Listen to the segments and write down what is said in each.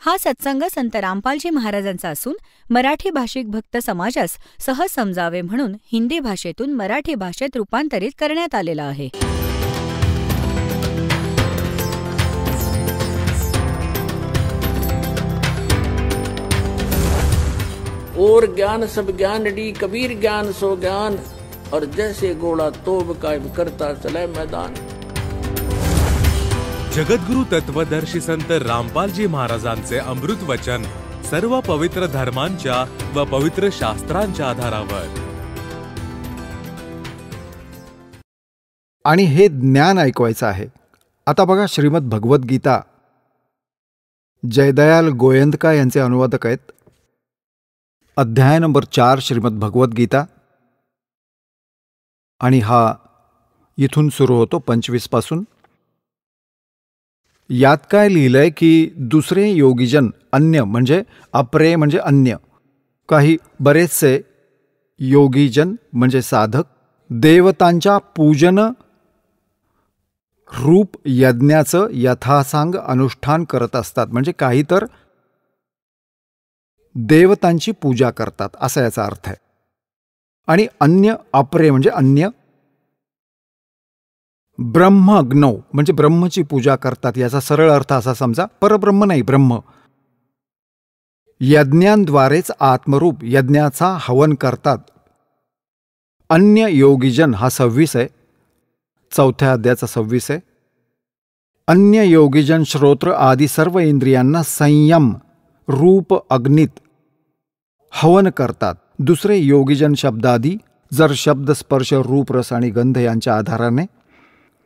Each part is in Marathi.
हा सत्संग संत रामपालजी महाराजांचा असून मराठी भाषिक भक्त समाजास सहज समजावे म्हणून हिंदी भाषेतून मराठी भाषेत रूपांतरित करण्यात आलेला आहे. और ज्ञान सब ज्ञानडी कबीर ज्ञान सो ज्ञान और जैसे घोड़ा तोब कायम करता चले मैदान. जगद्गुरु तत्वदर्शी संत रामपालजी महाराजांचे अमृत वचन सर्व पवित्र धर्मांच्या व पवित्र शास्त्रांच्या आधारावर. आणि हे ज्ञान ऐकवायचं आहे. आता बघा, श्रीमद भगवद्गीता जयदयाल गोयंदका यांचे अनुवादक आहेत. अध्याय नंबर 4 श्रीमद भगवद्गीता, आणि हा इथून सुरू होतो 25 पासून. यात काय लिहिलंय की दुसरे योगीजन, अन्य म्हणजे अपरे म्हणजे अन्य, काही बरेचसे योगीजन म्हणजे साधक देवतांच्या पूजन रूप यज्ञाचं यथासांग अनुष्ठान करत असतात. म्हणजे काही तर देवतांची पूजा करतात असा याचा अर्थ आहे. आणि अन्य अपरे म्हणजे अन्य, ब्रह्मज्ञ म्हणजे ब्रह्मची पूजा करतात. याचा सरळ अर्थ असा समजा, परब्रह्म नाही, ब्रह्म. यज्ञांद्वारेच आत्मरूप यज्ञाचा हवन करतात. अन्य योगीजन हा 26 आहे, 4थ्या अध्यायाचा 26 आहे. अन्य योगीजन श्रोत्र आदी सर्व इंद्रियांना संयम रूप अग्नीत हवन करतात. दुसरे योगीजन शब्दादी, जर शब्द स्पर्श रूप रस आणि गंध यांच्या आधाराने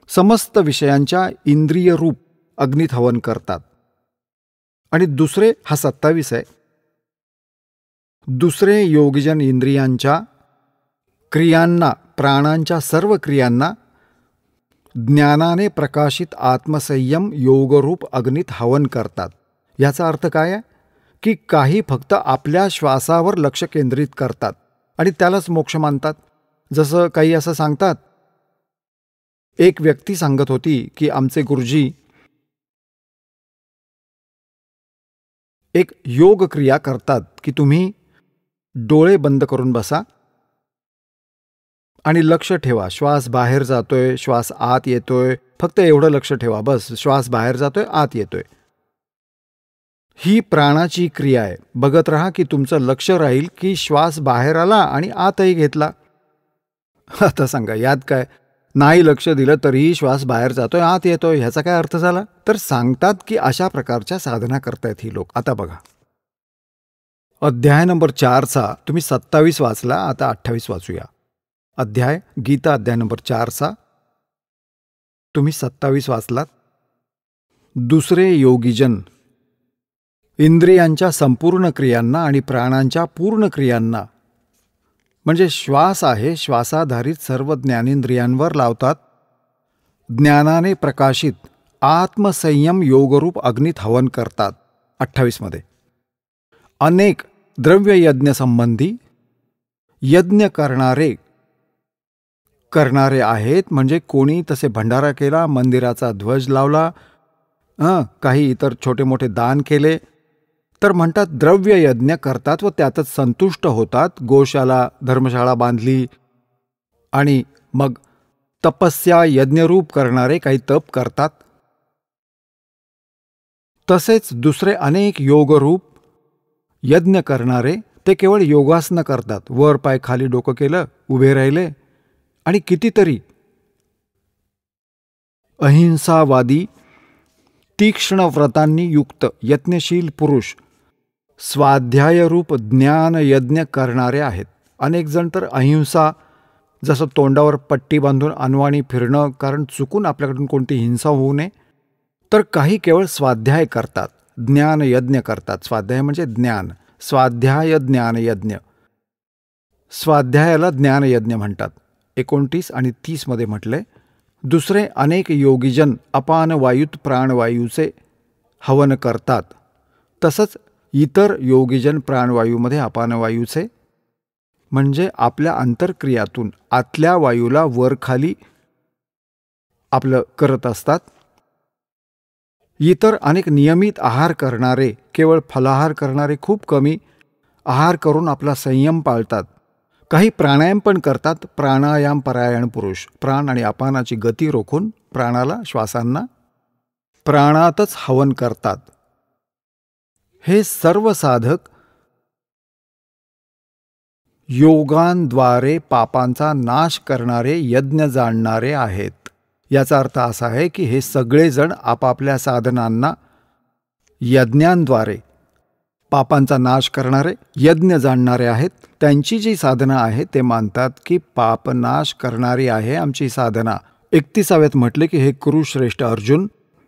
समस्त विषयांच्या इंद्रिय रूप अग्नीत हवन करतात. आणि दुसरे हा 27 आहे. दुसरे योगीजन इंद्रियांच्या क्रियांना, प्राणांच्या सर्व क्रियांना ज्ञानाने प्रकाशित आत्मसंयम योगरूप अग्नीत हवन करतात. याचा अर्थ काय आहे की काही फक्त आपल्या श्वासावर लक्ष केंद्रित करतात आणि त्यालाच मोक्ष मानतात. जसं काही असं सांगतात, एक व्यक्ती सांगत होती की आमचे गुरुजी एक योग क्रिया करतात की तुम्ही डोळे बंद करून बसा आणि लक्ष ठेवा, श्वास बाहेर जातोय, श्वास आत येतोय, फक्त एवढं लक्ष ठेवा, बस. श्वास बाहेर जातोय, आत येतोय. ही प्राणाची क्रिया आहे. बघत राहा की तुमचं लक्ष राहील की श्वास बाहेर आला आणि आतही घेतला. आता सांगा, यात काय? नाही लक्ष दिलं तरीही श्वास बाहेर जातोय, आत येतोय, ह्याचा काय अर्थ झाला? तर सांगतात की अशा प्रकारच्या साधना करतायत ही लोक. आता बघा, अध्याय नंबर 4चा तुम्ही 27 वाचला, आता 28 वाचूया. अध्याय गीता अध्याय नंबर 4चा तुम्ही 27 वाचलात. दुसरे योगीजन इंद्रियांच्या संपूर्ण क्रियांना आणि प्राणांच्या पूर्ण क्रियांना, म्हणजे श्वास आहे, श्वासाधारित सर्व ज्ञानेंद्रियांवर लावतात. ज्ञानाने प्रकाशित आत्मसंयम योगरूप अग्नीत हवन करतात. 28 मध्ये अनेक द्रव्ययज्ञ संबंधी यज्ञ करणारे आहेत. म्हणजे कोणी तसे भंडारा केला, मंदिराचा ध्वज लावला, काही इतर छोटे मोठे दान केले, तर म्हणतात द्रव्ययज्ञ करतात व त्यातच संतुष्ट होतात. गोशाला धर्मशाळा बांधली आणि मग तपस्या यज्ञरूप करणारे काही तप करतात. तसेच दुसरे अनेक योगरूप यज्ञ करणारे ते केवळ योगासनं करतात. वर पाय खाली डोकं केलं, उभे राहिले, आणि कितीतरी अहिंसावादी तीक्ष्ण व्रतांनी युक्त यत्नशील पुरुष स्वाध्यायरूप ज्ञान यज्ञ करणारे आहेत. अनेक जण तर अहिंसा, जसं तोंडावर पट्टी बांधून अनवाणी फिरणं, कारण चुकून आपल्याकडून कोणती हिंसा होऊ नये, तर काही केवळ स्वाध्याय करतात, ज्ञान यज्ञ करतात. स्वाध्याय म्हणजे ज्ञान, स्वाध्याय ज्ञानयज्ञ. स्वाध्यायाला ज्ञानयज्ञ म्हणतात. 29 आणि 30 मध्ये म्हटले, दुसरे अनेक योगीजन अपान वायूत प्राणवायूचे हवन करतात. तसंच इतर योगीजन प्राणवायूमध्ये अपानवायूचे, म्हणजे आपल्या अंतर्क्रियातून आतल्या वायूला वरखाली आपलं करत असतात. इतर अनेक नियमित आहार करणारे, केवळ फलाहार करणारे खूप कमी आहार करून आपला संयम पाळतात. काही प्राणायाम पण करतात. प्राणायाम परायण पुरुष प्राण आणि अपानाची गती रोखून प्राणाला, श्वासांना प्राणातच हवन करतात. हे सर्व साधक योगांद्वारे पापांचा नाश करणारे यज्ञ जाणणारे आहेत. याचा अर्थ असा आहे की हे सगळेजण आपापल्या साधनांना यज्ञांद्वारे पापांचा नाश करणारे यज्ञ जाणणारे आहेत. त्यांची जी साधना आहे ते मानतात की पापनाश करणारी आहे आमची साधना. 31व्यात म्हटले की हे कुरुश्रेष्ठ अर्जुन,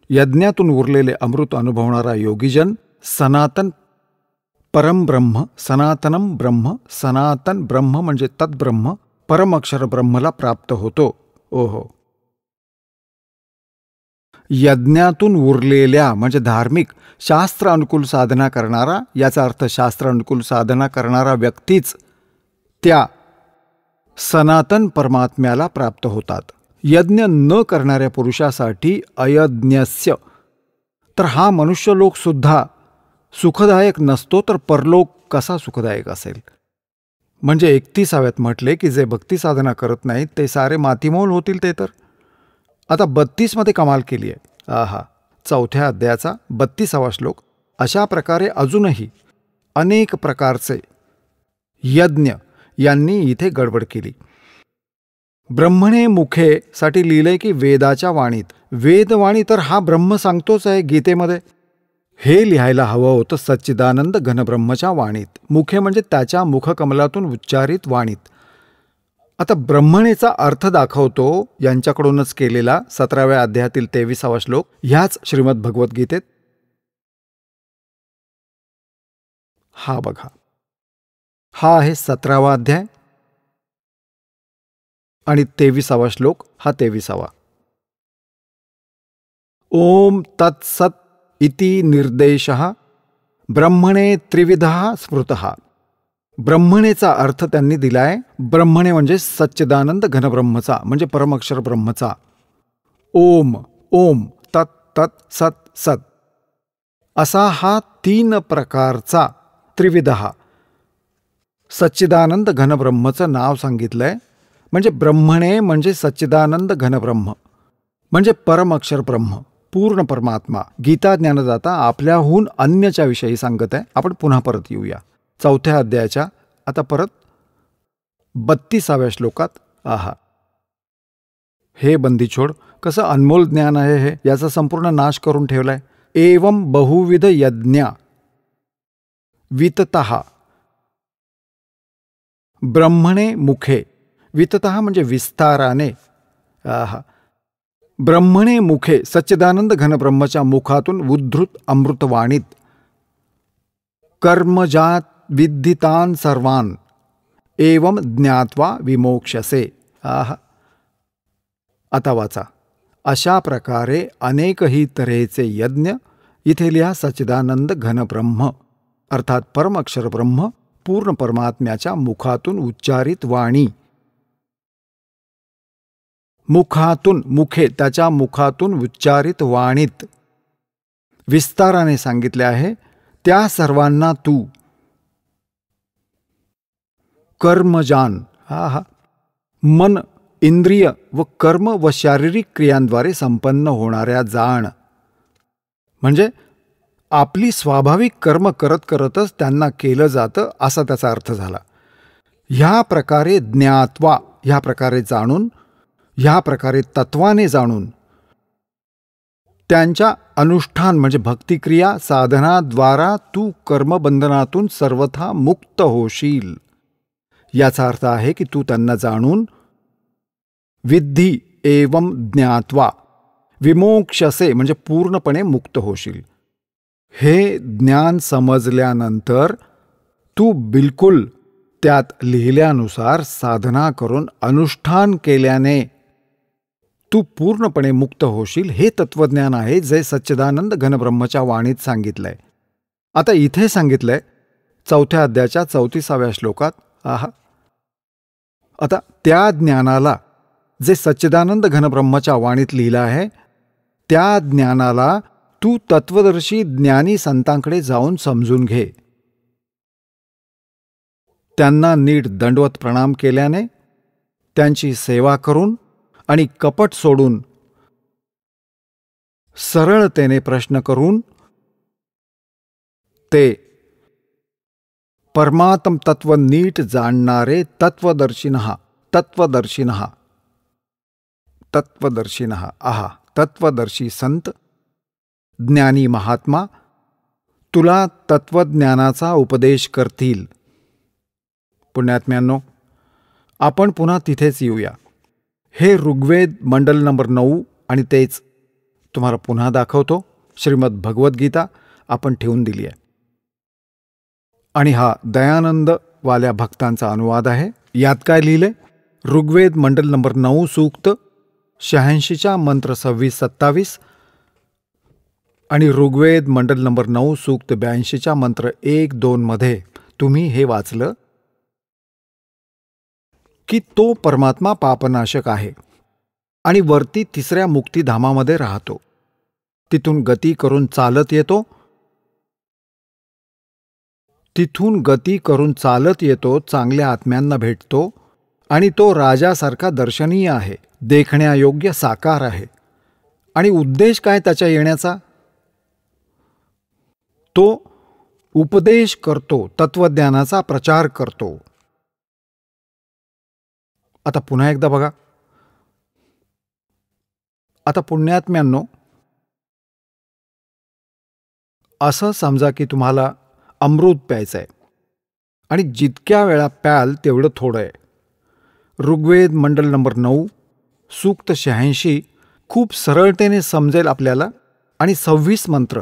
यज्ञातून उरलेले अमृत अनुभवणारा योगीजन सनातन परमब्रह्म, सनातनम ब्रह्म, सनातन ब्रह्म म्हणजे तद्ब्रह्म, परम अक्षर ब्रह्मला प्राप्त होतो. ओहो. यज्ञातून उरलेल्या म्हणजे धार्मिक शास्त्र अनुकूल साधना करणारा, याचा अर्थ शास्त्र अनुकूल साधना करणारा व्यक्तीच त्या सनातन परमात्म्याला प्राप्त होतात. यज्ञ न करणाऱ्या पुरुषासाठी अयज्ञस्य, तर हा मनुष्यलोक सुद्धा सुखदायक नसतो, तर परलोक कसा सुखदायक असेल. म्हणजे 31व्यात म्हटले की जे भक्ती साधना करत नाहीत ते सारे मातीमोल होतील. ते तर आता 32मध्ये कमाल केली आहे. आहा. 4थ्या अध्यायाचा 32वा श्लोक. अशा प्रकारे अजूनही अनेक प्रकारचे यज्ञ यांनी इथे गडबड केली. ब्रह्मणे मुखे साठी लिहिलंय की वेदाच्या वाणीत. वेदवाणी तर हा ब्रह्म सांगतोच आहे गीतेमध्ये. हे लिहायला हवं होतं सच्चिदानंद घनब्रह्मच्या वाणीत. मुखे म्हणजे त्याच्या मुखकमलातून उच्चारित वाणीत. आता ब्रह्मणेचा अर्थ दाखवतो यांच्याकडूनच केलेला 17व्या अध्यायातील 23वा श्लोक ह्याच श्रीमद भगवद्गीतेत. हा बघा, हा आहे 17वा अध्याय आणि 23वा श्लोक हा 23वा. ओम तत्सत इति निर्देशः ब्रह्मणे त्रिविधः स्मृतः. ब्रह्मणेचा अर्थ त्यांनी दिलाय. ब्रह्मणे म्हणजे सच्चिदानंद घनब्रह्मचा म्हणजे परमक्षर ब्रह्मचा. ओम ओम तत् तत् सत सत असा हा 3 प्रकारचा त्रिविधः सच्चिदानंद घनब्रह्मचं नाव सांगितलंय. म्हणजे ब्रह्मणे म्हणजे सच्चिदानंद घनब्रह्म म्हणजे परमक्षर ब्रह्म, पूर्ण परमात्मा. गीता ज्ञानदाता आपल्याहून अन्यच्या विषयी सांगत आहे. आपण पुन्हा परत येऊया 4थ्या अध्यायाच्या आता परत 32व्या श्लोकात. आहा. हे बंदीछोड, कसं अनमोल ज्ञान आहे हे, याचा संपूर्ण नाश करून ठेवलाय. एवं बहुविध यज्ञ विततः ब्रह्मणे मुखे. विततः म्हणजे विस्ताराने. आहा. ब्रह्मणे मुखे सच्चिदानंद घनब्रह्मच्या मुखातून उद्धृत अमृतवाणीत कर्मजात विद्धितान सर्वान एवं ज्ञात्वा विमोक्षसे. आहा. आता वाचा. अशा प्रकारे अनेकही तऱ्हेचे यज्ञ. इथे लिहा सच्चिदानंद घनब्रह्म अर्थात परमक्षर ब्रह्म पूर्ण परमात्म्याच्या मुखातून उच्चारित वाणी. मुखातून, मुखे त्याच्या मुखातून उच्चारित वाणीत विस्ताराने सांगितले आहे. त्या सर्वांना तू कर्मजान, हा मन, इंद्रिय व कर्म व शारीरिक क्रियांद्वारे संपन्न होणाऱ्या जाण. म्हणजे आपली स्वाभाविक कर्म करत करतच त्यांना केलं जातं असा त्याचा अर्थ झाला. ह्या प्रकारे ज्ञात्वा, ह्या प्रकारे जाणून, ह्या प्रकारे तत्वाने जाणून त्यांच्या अनुष्ठान म्हणजे भक्तिक्रिया साधनाद्वारा तू कर्मबंधनातून सर्वथा मुक्त होशील. याचा अर्थ आहे की तू त्यांना जाणून विद्धी एवं ज्ञात्वा विमोक्षसे म्हणजे पूर्णपणे मुक्त होशील. हे ज्ञान समजल्यानंतर तू बिलकुल त्यात लिहिल्यानुसार साधना करून अनुष्ठान केल्याने तू पूर्णपणे मुक्त होशील. हे तत्वज्ञान आहे जे सच्चिदानंद घनब्रह्मच्या वाणीत सांगितलंय. आता इथे सांगितलंय 4थ्या अध्यायाच्या 34व्या श्लोकात. आहा. आता त्या ज्ञानाला जे सच्चिदानंद घनब्रह्मच्या वाणीत लिहिलं आहे त्या ज्ञानाला तू तत्वदर्शी ज्ञानी संतांकडे जाऊन समजून घे. त्यांना नीट दंडवत प्रणाम केल्याने, त्यांची सेवा करून आणि कपट सोडून सरळतेने प्रश्न करून ते परमात्म तत्व नीट जाणणारे तत्वदर्शिनः आहा तत्वदर्शी संत ज्ञानी महात्मा तुला तत्वज्ञानाचा उपदेश करतील. पुण्यात्म्यांनो, आपण पुन्हा तिथेच येऊया. हे ऋग्वेद मंडल नंबर 9 आणि तेच तुम्हाला पुन्हा दाखवतो. श्रीमद भगवद्गीता आपण ठेवून दिली आहे आणि हा दयानंद वाल्या भक्तांचा अनुवाद आहे. यात काय लिहिले? ऋग्वेद मंडल नंबर 9 सूक्त 86च्या मंत्र 26-27 आणि ऋग्वेद मंडल नंबर 9 सूक्त 82च्या मंत्र 1-2 मध्ये तुम्ही हे वाचलं की तो परमात्मा पापनाशक आहे आणि वरती 3ऱ्या मुक्तिधामामध्ये राहतो. तिथून गती करून चालत येतो, चांगल्या आत्म्यांना भेटतो आणि तो राजासारखा दर्शनीय आहे, देखण्यायोग्य साकार आहे. आणि उद्देश काय त्याच्या येण्याचा? तो उपदेश करतो, तत्वज्ञानाचा प्रचार करतो. आता पुन्हा एकदा बघा. आता पुण्यात्म्यांनो, असं समजा की तुम्हाला अमृत प्यायचं आहे आणि जितक्या वेळा प्याल तेवढं थोडं आहे. ऋग्वेद मंडल नंबर 9 सूक्त 86 खूप सरळतेने समजेल आपल्याला. आणि 26 मंत्र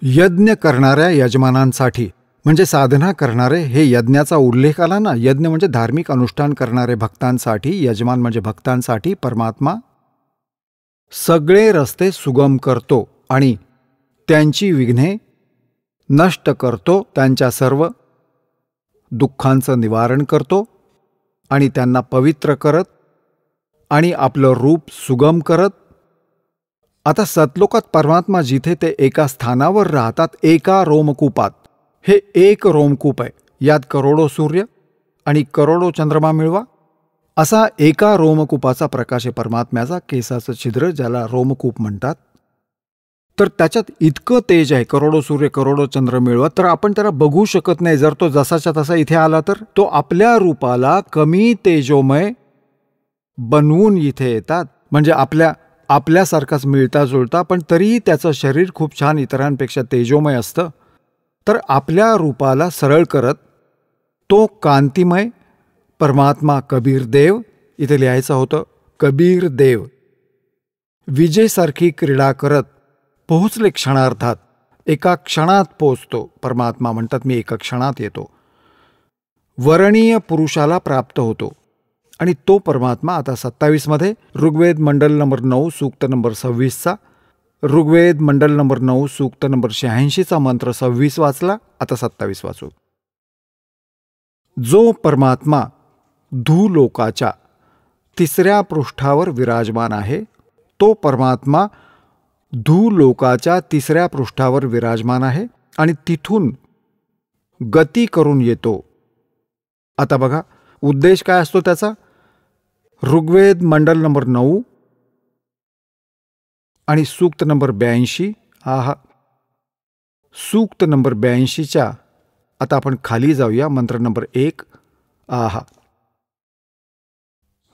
यज्ञ करणाऱ्या यजमानांसाठी, म्हणजे साधना करणारे, हे यज्ञाचा उल्लेख आला ना. यज्ञ म्हणजे धार्मिक अनुष्ठान करणारे भक्तांसाठी, यजमान म्हणजे भक्तांसाठी परमात्मा सगळे रस्ते सुगम करतो आणि त्यांची विघ्ने नष्ट करतो, त्यांच्या सर्व दुःखांचं निवारण करतो आणि त्यांना पवित्र करत आणि आपलं रूप सुगम करत. आता सतलोकात परमात्मा जिथे ते एका स्थानावर राहतात, एका रोमकूपात. हे एक रोमकूप आहे, यात करोडो सूर्य आणि करोडो चंद्रमा मिळवा. असा एका रोमकूपाचा प्रकाश आहे परमात्म्याचा, केसाचं छिद्र ज्याला रोमकूप म्हणतात. तर त्याच्यात इतकं तेज आहे, करोडो सूर्य करोडो चंद्र मिळवा, तर आपण त्याला बघू शकत नाही. जर तो जसाच्या तसा इथे आला तर तो आपल्या रूपाला कमी तेजोमय बनवून इथे येतात. म्हणजे आपल्यासारखाच मिळता जुळता, पण तरीही त्याचं शरीर खूप छान इतरांपेक्षा तेजोमय असतं. तर आपल्या रूपाला सरळ करत तो कांतिमय परमात्मा कबीर देव, इथे लिहायचं होतं कबीर देव, विजेसारखी क्रीडा करत पोहोचले क्षणार्धात. एका क्षणात पोहोचतो परमात्मा. म्हणतात मी एका क्षणात येतो. वरणीय पुरुषाला प्राप्त होतो आणि तो परमात्मा आता 27 मध्ये ऋग्वेद मंडल नंबर 9 सूक्त नंबर 26चा, ऋग्वेद मंडल नंबर 9 सूक्त नंबर 86चा मंत्र 26 वाचला. आता 27 वाचू. जो परमात्मा धूलोकाच्या 3ऱ्या पृष्ठावर विराजमान आहे, तो परमात्मा धूलोकाच्या 3ऱ्या पृष्ठावर विराजमान आहे आणि तिथून गती करून येतो. आता बघा उद्देश काय असतो त्याचा. ऋग्वेद मंडल नंबर 9 आणि सूक्त नंबर 82. सूक्त नंबर 82च्या आता आपण खाली जाऊया. मंत्र नंबर 1.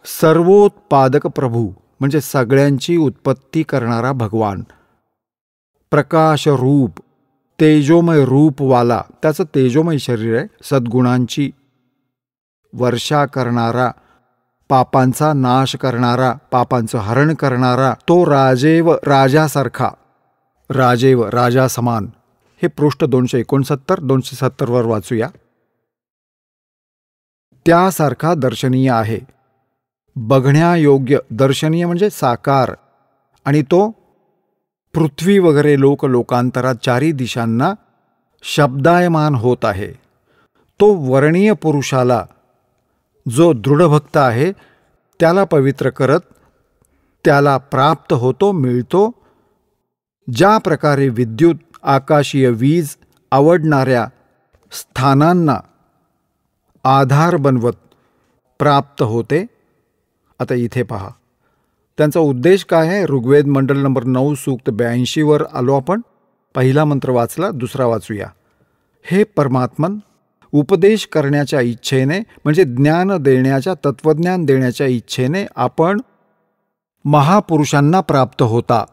सर्वोत्पादक प्रभू म्हणजे सगळ्यांची उत्पत्ती करणारा भगवान, प्रकाश रूप, तेजोमय रूपवाला, त्याचं तेजोमय शरीर आहे, सद्गुणांची वर्षा करणारा, पापांचा नाश करणारा, पापांचं हरण करणारा, तो राजेव राजासारखा, राजेव राजा समान. हे पृष्ठ 269-270 वर वाचूया. त्यासारखा दर्शनीय आहे, बघण्यायोग्य. दर्शनीय म्हणजे साकार. आणि तो पृथ्वी वगैरे लोकांतरात 4 दिशांना शब्दायमान होत आहे. तो वर्णीय पुरुषाला, जो दृढभक्त आहे, त्याला पवित्र करत त्याला प्राप्त होतो, मिळतो ज्या प्रकारे विद्युत, आकाशीय वीज आवडणाऱ्या स्थानांना आधार बनवत प्राप्त होते. आता इथे पहा, त्यांचा उद्देश काय आहे. ऋग्वेद मंडल नंबर 9 सूक्त 82 वर आलो आपण. पहिला मंत्र वाचला, दुसरा वाचूया. हे परमात्मन, उपदेश करण्याच्या इच्छेने म्हणजे ज्ञान देण्याच्या, तत्वज्ञान देण्याच्या इच्छेने आपण महापुरुषांना प्राप्त होता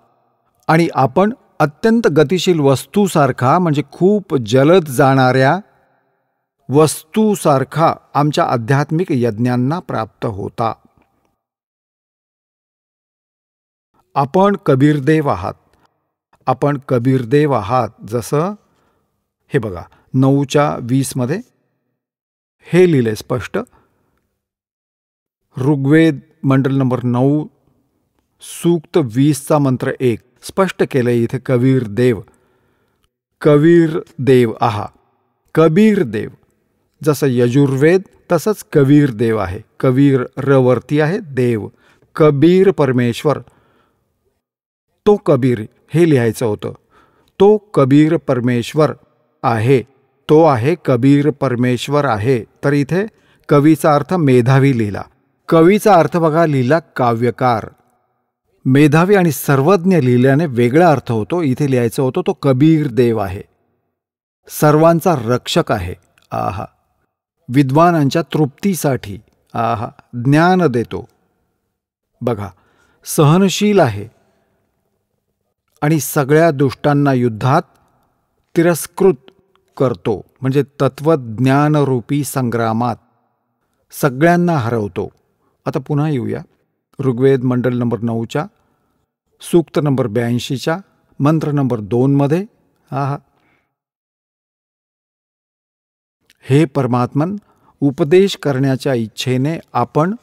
आणि आपण अत्यंत गतिशील वस्तूसारखा म्हणजे खूप जलद जाणाऱ्या वस्तूसारखा आमच्या आध्यात्मिक यज्ञांना प्राप्त होता. आपण कबीरदेव आहात. आपण कबीरदेव आहात. जसं हे बघा 9:20 हे लिहिले स्पष्ट. ऋग्वेद मंडल नंबर 9 सूक्त 20चा मंत्र 1 स्पष्ट केलंय इथे. कबीरदेव, कबीरदेव आहा. कबीरदेव जसं यजुर्वेद तसंच कबीरदेव आहे. कबीर रवरती आहे देव. कबीर परमेश्वर. तो कबीर हे लिहायचं होतं. तो कबीर परमेश्वर आहे. तो आहे कबीर परमेश्वर आहे. तर इथे कवीचा अर्थ मेधावी लिहिला. कवीचा अर्थ बघा लिहिला काव्यकार. मेधावी आणि सर्वज्ञ लिहिल्याने वेगळा अर्थ होतो. इथे लिहायचं होतं तो कबीर देव आहे, सर्वांचा रक्षक आहे. आहा, विद्वानांच्या तृप्तीसाठी आहा ज्ञान देतो. बघा, सहनशील आहे आणि सगळ्या दुष्टांना युद्धात तिरस्कृत करतो. म्हणजे तत्वज्ञानरूपी संग्रामात सगळ्यांना हरवतो. आता पुन्हा येऊया ऋग्वेद मंडल नंबर 9च्या सूक्त नंबर 82च्या मंत्र नंबर 2 आहा. हे परमात्मन, उपदेश करण्याच्या इच्छेने आपण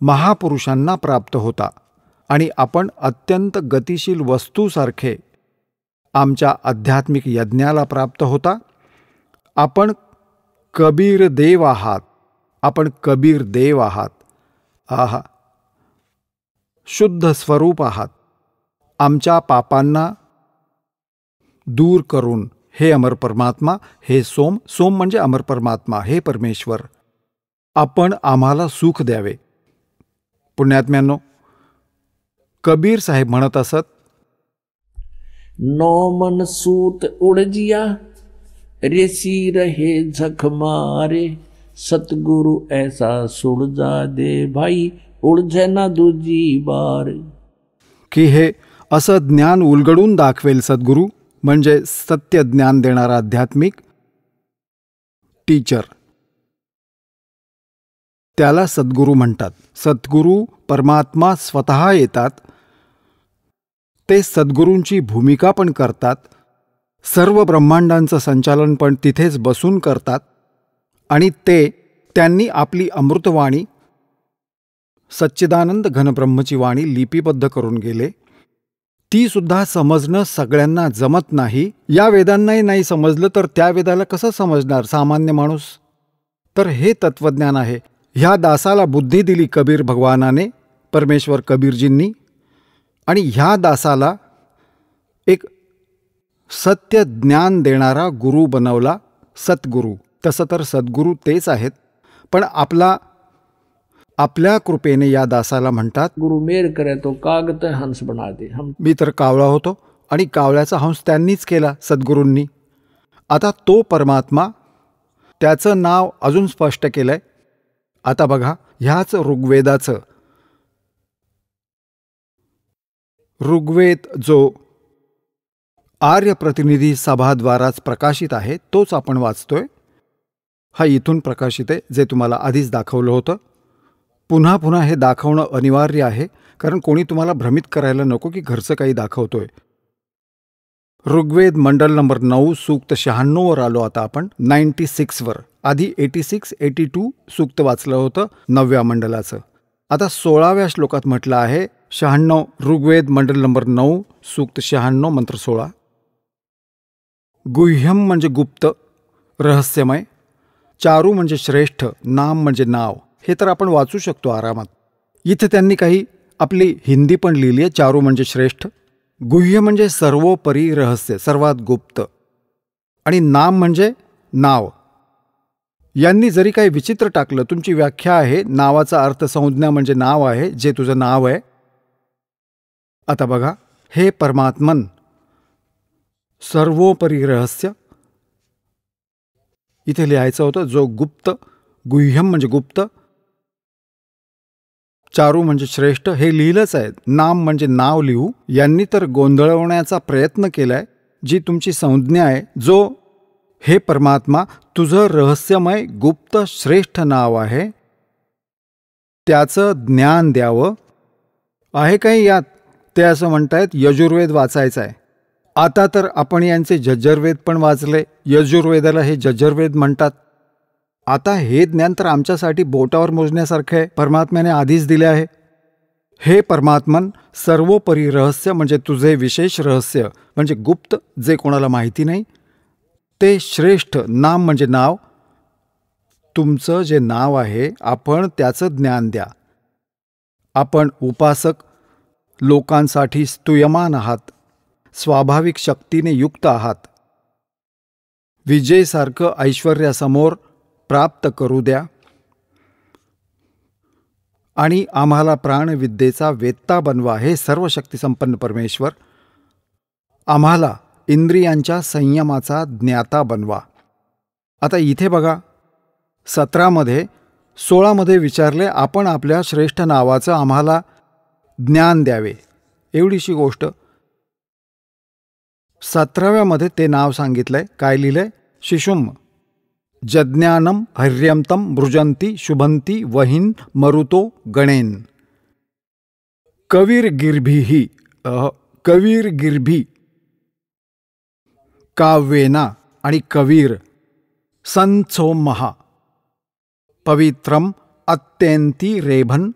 महापुरुषांना प्राप्त होता आणि आपण अत्यंत गतिशील वस्तूसारखे आमच्या आध्यात्मिक यज्ञाला प्राप्त होता. आपण कबीर देव आहात. आपण कबीर देव आहात. आहा, शुद्ध स्वरूप आहात. आमच्या पापांना दूर करून हे अमर परमात्मा, हे सोम, सोम म्हणजे अमर परमात्मा, हे परमेश्वर, आपण आम्हाला सुख द्यावे. पुण्यात्म्यांनो, कबीर साहेब म्हणत असत, नौ मन सूत उड़जिया रेसी रहे झक मारे, सतगुरु ऐसा सुड़जा दे भाई उड़झे ना दूजी बार. की हे असं ज्ञान उलगडून दाखवेल सद्गुरू, म्हणजे सत्य ज्ञान देणारा आध्यात्मिक टीचर. त्याला सद्गुरू म्हणतात. सद्गुरू परमात्मा स्वतः येतात. ते सद्गुरूंची भूमिका पण करतात. सर्व ब्रह्मांडांचं संचालन पण तिथेच बसून करतात. आणि त्यांनी आपली अमृतवाणी, सच्चिदानंद घनब्रह्मची वाणी लिपिबद्ध करून गेले. ती सुद्धा समजणं सगळ्यांना जमत नाही. या वेदांनाही नाही समजलं तर त्या वेदाला कसं समजणार सामान्य माणूस. तर हे तत्वज्ञान आहे. ह्या दासाला बुद्धी दिली कबीर भगवानाने, परमेश्वर कबीरजींनी, आणि ह्या दासाला एक सत्य ज्ञान देणारा गुरु बनवला, सद्गुरू. तसं तर सद्गुरू तेच आहेत, पण आपल्या कृपेने या दासाला म्हणतात गुरु मेर करे तो कागद हंस बना दे. मी तर कावळा होतो आणि कावळ्याचा हंस त्यांनीच केला, सद्गुरूंनी. आता तो परमात्मा, त्याचं नाव अजून स्पष्ट केलंय. आता बघा, ह्याच ऋग्वेदाचं, ऋग्वेद जो आर्य प्रतिनिधी सभाद्वाराच प्रकाशित आहे तोच आपण वाचतोय. हा इथून प्रकाशित आहे, जे तुम्हाला आधीच दाखवलं होतं. पुन्हा पुन्हा हे दाखवणं अनिवार्य आहे, कारण कोणी तुम्हाला भ्रमित करायला नको की घरचं काही दाखवतोय. ऋग्वेद मंडल नंबर 9 सूक्त 96 वर आलो आता आपण. 96 वर. आधी 86, 82 सूक्त वाचलं होतं 9व्या मंडलाचं. आता 16व्या श्लोकात म्हटलं आहे 96. ऋग्वेद मंडल नंबर 9 सूक्त 96 मंत्र 16. गुह्यम म्हणजे गुप्त, रहस्यमय. चारू म्हणजे श्रेष्ठ, नाम म्हणजे नाव. हे तर आपण वाचू शकतो आरामात. इथे त्यांनी काही आपली हिंदी पण लिहिली आहे. चारू म्हणजे श्रेष्ठ, गुह्य म्हणजे सर्वोपरी रहस्य, सर्वात गुप्त. आणि नाम म्हणजे नाव. यांनी जरी काही विचित्र टाकलं, तुमची व्याख्या आहे, नावाचा अर्थ संज्ञा म्हणजे नाव आहे, जे तुझं नाव आहे. आता बघा, हे परमात्मन सर्वोपरी रहस्य, इथे लिहायचं होतं जो गुप्त, गुह्यम म्हणजे गुप्त, चारू म्हणजे श्रेष्ठ, हे लिहिलंच आहे. नाम म्हणजे नाव लिहू. यांनी तर गोंधळवण्याचा प्रयत्न केलाय. जी तुमची संज्ञा आहे, जो हे परमात्मा तुझं रहस्यमय गुप्त श्रेष्ठ नाव आहे, त्याचं ज्ञान द्यावं. आहे काही यात? ते असं म्हणतायत यजुर्वेद वाचायचं आहे. आता तर आपण यांचे जज्जरवेद पण वाचले. यजुर्वेदाला हे जज्जरवेद म्हणतात. आता हे ज्ञान तर आमच्यासाठी बोटावर मोजण्यासारखं आहे, परमात्म्याने आधीच दिले आहे. हे परमात्मन सर्वोपरी रहस्य म्हणजे तुझे विशेष रहस्य म्हणजे गुप्त, जे कोणाला माहिती नाही, ते श्रेष्ठ नाम म्हणजे नाव. तुमचं जे नाव आहे, आपण त्याचं ज्ञान द्या. आपण उपासक लोकांसाठी स्तूयमान आहात, स्वाभाविक शक्तीने युक्त आहात. विजेसारखं ऐश्वर्यासमोर प्राप्त करू द्या आणि आम्हाला प्राणविद्येचा वेत्ता बनवा. हे सर्व शक्तिसंपन्न परमेश्वर, आम्हाला इंद्रियांच्या संयमाचा ज्ञाता बनवा. आता इथे बघा, 17मध्ये 16मध्ये विचारले, आपण आपल्या श्रेष्ठ नावाचं आम्हाला ज्ञान द्यावे. एवढीशी गोष्ट. 17व्यामध्ये ते नाव सांगितलंय. काय लिहिलंय? शिशुम जज्ञानम हर्यंतम मृजंती शुभंती वहिन मरुतो गणेन. कवीरगिर्भिः कवीरगिर्भी काव्येना आणि कवीर संसोमहा पवित्रम अत्यंती रेभन,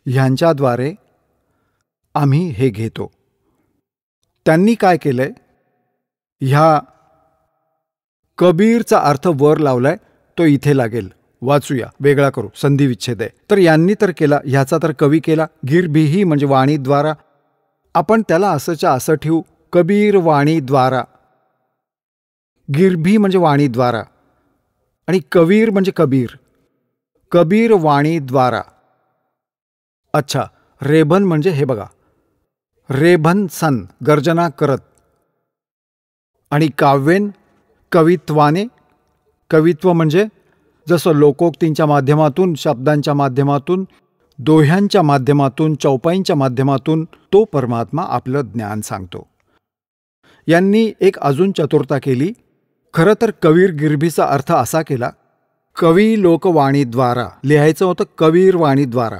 ह्यांच्याद्वारे आम्ही हे घेतो. त्यांनी काय केलंय? ह्या कबीरचा अर्थ वर लावलाय, तो इथे लागेल. वाचूया, वेगळा करू, संधिविच्छेद आहे. तर यांनी तर केला, ह्याचा तर कवी केला. गिरभिही म्हणजे वाणीद्वारा. आपण त्याला असंच्या असं ठेवू, कबीर वाणीद्वारा. गिरभी म्हणजे वाणीद्वारा आणि कवीर म्हणजे कबीर. कबीर वाणीद्वारा. अच्छा, रेभन म्हणजे हे बघा, रेभन सन गर्जना करत, आणि काव्येन कवित्वाने. कवित्व म्हणजे जसं लोकोक्तींच्या माध्यमातून, शब्दांच्या माध्यमातून, दोह्यांच्या माध्यमातून, चौपाईंच्या माध्यमातून तो परमात्मा आपलं ज्ञान सांगतो. यांनी एक अजून चतुरता केली. खरं तर कवीर गिरभीचा अर्थ असा केला, कवी लोकवाणीद्वारा लिहायचं होतं, कवीर वाणीद्वारा.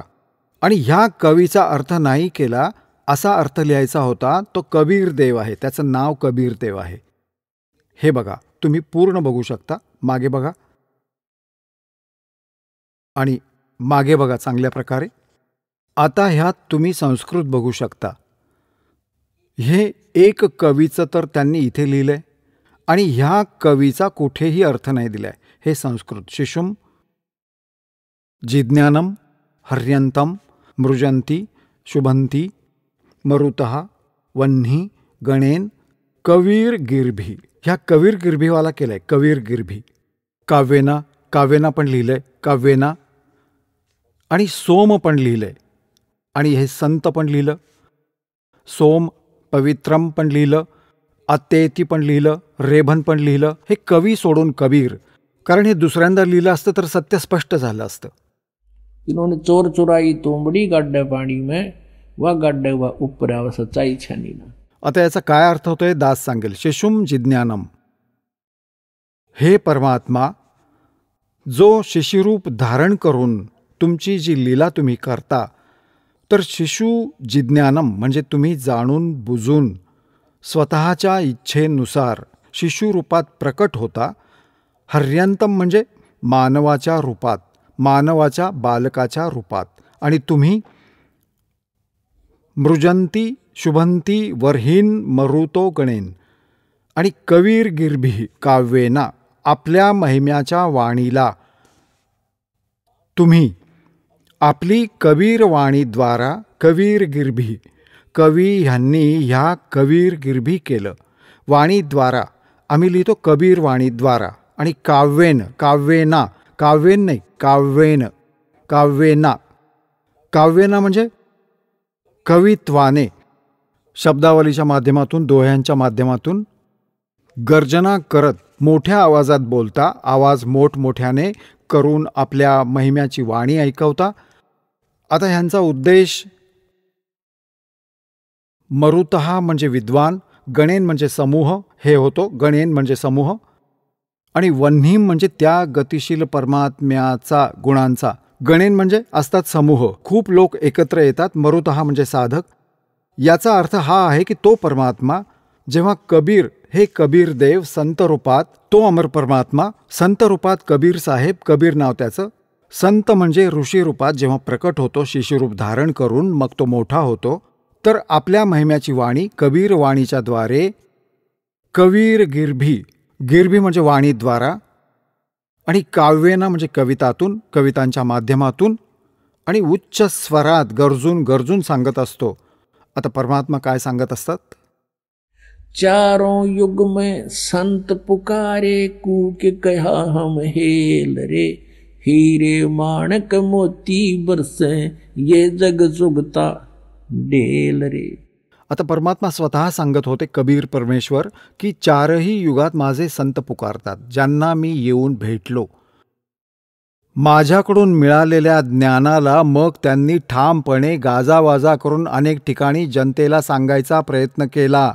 आणि ह्या कवीचा अर्थ नाही केला, असा अर्थ लिहायचा होता, तो कबीर देव आहे, त्याचं नाव कबीर देव आहे. हे बघा, तुम्ही पूर्ण बघू शकता. मागे बघा आणि मागे बघा चांगल्या प्रकारे. आता ह्यात तुम्ही संस्कृत बघू शकता. हे एक कवीचं तर त्यांनी इथे लिहिलंय आणि ह्या कवीचा कुठेही अर्थ नाही दिलाय. हे संस्कृत. शिशुम जिज्ञानम हर्यंतम मृजंती शुभंती मरुतः वह्नी गणेन कवीर गिरभी. ह्या कवीर गिरभीवाला केलाय, कवीर गिरभी. काव्येना, काव्येना पण लिहिलंय, काव्येना. आणि सोम पण लिहिलंय, आणि हे संत पण लिहिलं. सोम, पवित्रम पण लिहिलं, अत्येती पण लिहिलं, रेभन पण लिहिलं. हे कवी सोडून कबीर, कारण हे दुसऱ्यांदा लिहिलं असतं तर सत्य स्पष्ट झालं असतं. इन्होंने चोर चुराई तोंबड़ी गड्ढे पानी में, वह गड्ढे व ऊपर सच्चाई छनी ना. आता याचा काय अर्थ होतोय? दास सांगेल. शिशुम जिज्ञानम, हे परमात्मा, जो शिशिरूप धारण करून तुमची जी लीला तुम्ही करता, तर शिशु जिज्ञानम म्हणजे तुम्ही जाणून बुजून स्वतःच्या इच्छेनुसार शिशुरूपात प्रकट होता. हर्यंतम म्हणजे मानवाच्या रूपात, मानवाच्या बालकाच्या रूपात. आणि तुम्ही मृजंती शुभंती वर्हीन मरुतो गणेन. आणि कवीर गिरभी काव्येना, आपल्या महिम्याच्या वाणीला तुम्ही आपली कबीर वाणीद्वारा, कवीर गिरभी कवी ह्यांनी ह्या कबीर गिरभी केलं. वाणीद्वारा आम्ही लिहितो कबीर वाणीद्वारा. आणि काव्येन, काव्येना, काव्येन नाही, काव्येन, काव्येना. काव्येना म्हणजे कवित्वाने, शब्दावलीच्या माध्यमातून, दोह्यांच्या माध्यमातून गर्जना करत मोठ्या आवाजात बोलता, आवाज मोठमोठ्याने करून आपल्या महिम्याची वाणी ऐकवता. आता ह्यांचा उद्देश मरुतः म्हणजे विद्वान, गणेन म्हणजे समूह, हे होतो गणेन म्हणजे समूह, आणि वह्नीम म्हणजे त्या गतिशील परमात्म्याचा गुणांचा. गणेन म्हणजे असतात समूह, खूप लोक एकत्र येतात. मरुतः म्हणजे साधक. याचा अर्थ हा आहे की तो परमात्मा जेव्हा कबीर हे कबीर देव संत रूपात, तो अमर परमात्मा संत रूपात कबीर साहेब, कबीर नाव त्याचं, संत म्हणजे ऋषी रूपात जेव्हा प्रकट होतो शिष्यरूप धारण करून, मग तो मोठा होतो, तर आपल्या महिम्याची वाणी कबीर वाणीच्या द्वारे कबीर गिरभी, गिरभी म्हणजे वाणीद्वारा, आणि काव्येना म्हणजे कवितातून, कवितांच्या माध्यमातून, आणि उच्च स्वरात गरजून गरजून सांगत असतो. आता परमात्मा काय सांगत असतात? चारों युग में संत पुकारे, कूक कहा हम हेल रे, हीरे माणक मोती बरसे, ये जग जुगता डेल रे. आता परमात्मा स्वतः सांगत होते, कबीर परमेश्वर, की चारही युगात माझे संत पुकारतात, ज्यांना मी येऊन भेटलो. माझ्याकडून मिळालेल्या ज्ञानाला मग त्यांनी ठामपणे गाजावाजा करून अनेक ठिकाणी जनतेला सांगायचा प्रयत्न केला.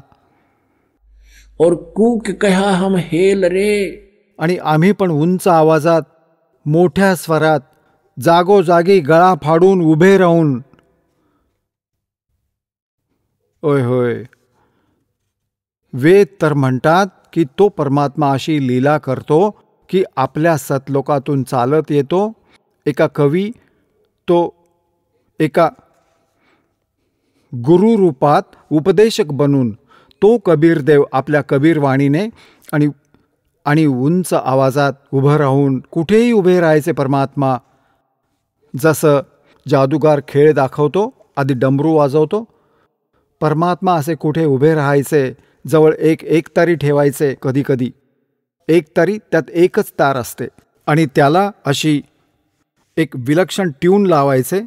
और कूक कहा हम हेल रे, आणि आम्ही पण उंच आवाजात, मोठ्या स्वरात, जागोजागी गळा फाडून उभे राहून, होय होय, वेद तर म्हणतात की तो परमात्मा अशी लीला करतो की आपल्या सतलोकातून चालत येतो. एका कवी तो एका गुरु रूपात उपदेशक बनून तो कबीरदेव आपल्या कबीरवाणीने आणि उंच आवाजात उभं राहून, कुठेही उभे राहायचे परमात्मा. जसं जादूगार खेळ दाखवतो, आधी डमरू वाजवतो, परमात्मा असे कुठे उभे राहायचे, जवळ एक तारी ठेवायचे, कधी कधी एक तारी, त्यात एकच तार असते, आणि त्याला अशी एक विलक्षण ट्यून लावायचे.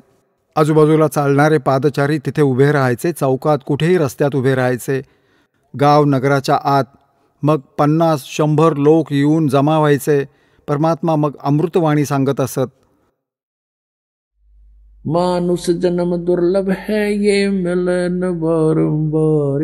आजूबाजूला चालणारे पादचारी तिथे उभे राहायचे, चौकात कुठेही रस्त्यात उभे राहायचे, गाव नगराच्या आत. मग 50-100 लोक येऊन जमा व्हायचे. परमात्मा मग अमृतवाणी सांगत असत. मानुष जन्म दुर्लभ है, ये मिलन बारंबार,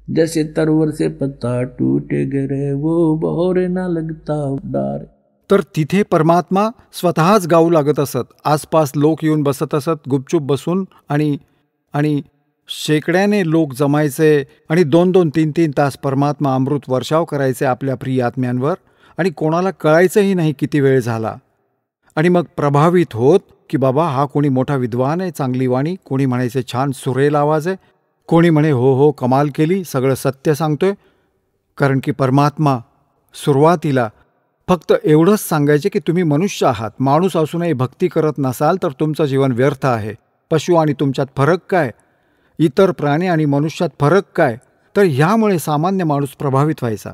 जैसे तरवर से पत्ता टूट गिरे, वो बहोरे ना लगता डार. तर तिथे परमात्मा स्वतःच गाऊ लागत असत. आसपास लोक येऊन बसत असत, गुपचूप बसून, आणि शेकड्याने लोक जमायचे, आणि 2-2, 3-3 तास परमात्मा अमृत वर्षाव करायचे आपल्या प्रिय आत्म्यांवर, आणि कोणाला कळायचंही नाही किती वेळ झाला. आणि मग प्रभावित होत की बाबा हा कोणी मोठा विद्वान आहे, चांगली वाणी, कोणी म्हणायचे छान सुरेल आवाज आहे, कोणी म्हणे हो हो कमाल केली, सगळं सत्य सांगतोय. कारण की परमात्मा सुरुवातीला फक्त एवढंच सांगायचे की तुम्ही मनुष्य आहात, माणूस असूनही भक्ती करत नसाल तर तुमचं जीवन व्यर्थ आहे. पशु आणि तुमच्यात फरक काय, इतर प्राणी आणि मनुष्यात फरक काय, तर ह्यामुळे सामान्य माणूस प्रभावित व्हायचा.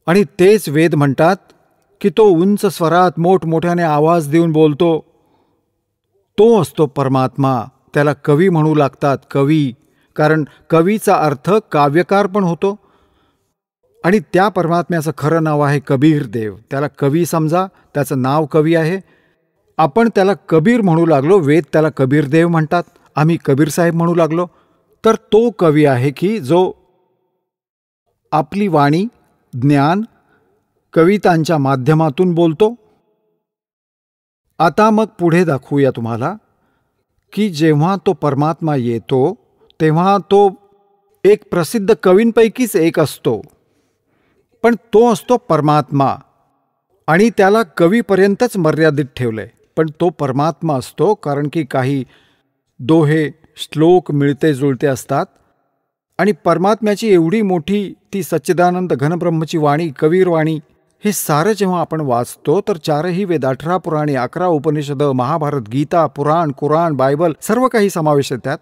आणि तेच वेद म्हणतात की तो उंच स्वरात मोठमोठ्याने आवाज देऊन बोलतो, तो असतो परमात्मा. त्याला कवी म्हणू लागतात, कवी, कारण कवीचा अर्थ काव्यकार पण होतो. आणि त्या परमात्म्याचं खरं नाव आहे कबीर देव. त्याला कवी समजा, त्याचं नाव कवी आहे. आपण त्याला कबीर म्हणू लागलो, वेद त्याला कबीर देव म्हणतात, आम्ही कबीर साहेब म्हणू लागलो. तर तो कवी आहे की जो आपली वाणी, ज्ञान, कवितांच्या माध्यमातून बोलतो. आता मग पुढे दाखवूया तुम्हाला की जेव्हा तो परमात्मा येतो तेव्हा तो एक प्रसिद्ध कवींपैकीच एक असतो, पण तो असतो परमात्मा, आणि त्याला कवीपर्यंतच मर्यादित ठेवलंय. पण तो परमात्मा असतो, कारण की काही दोहे श्लोक मिळते जुळते असतात, आणि परमात्म्याची एवढी मोठी ती सच्चिदानंद घनब्रह्मची वाणी, कबीरवाणी, हे सारं जेव्हा आपण वाचतो तर 4ही वेद, 18 पुराणे, 11 उपनिषद, महाभारत, गीता, पुराण, कुराण, बायबल, सर्व काही समावेश आहे त्यात.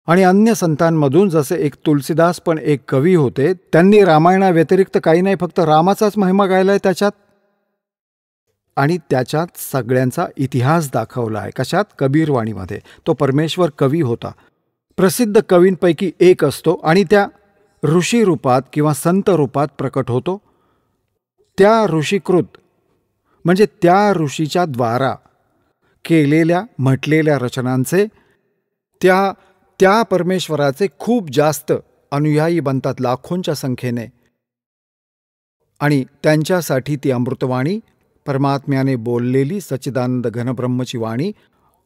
आणि अन्य संतांमधून जसे एक तुलसीदास पण एक कवी होते, त्यांनी रामायणाव्यतिरिक्त काही नाही, फक्त रामाचाच महिमा गायलाय त्याच्यात, आणि त्याच्यात सगळ्यांचा इतिहास दाखवला आहे. कशात? कबीरवाणीमध्ये. तो परमेश्वर कवी होता, प्रसिद्ध कवींपैकी एक असतो आणि त्या ऋषी रूपात किंवा संत रूपात प्रकट होतो. त्या ऋषीकृत म्हणजे त्या ऋषीच्या द्वारा केलेल्या म्हटलेल्या रचनांचे त्या परमेश्वराचे खूप जास्त अनुयायी बनतात, लाखोंच्या संख्येने. आणि त्यांच्यासाठी ती अमृतवाणी, परमात्म्याने बोललेली सच्चिदानंद घनब्रह्मची वाणी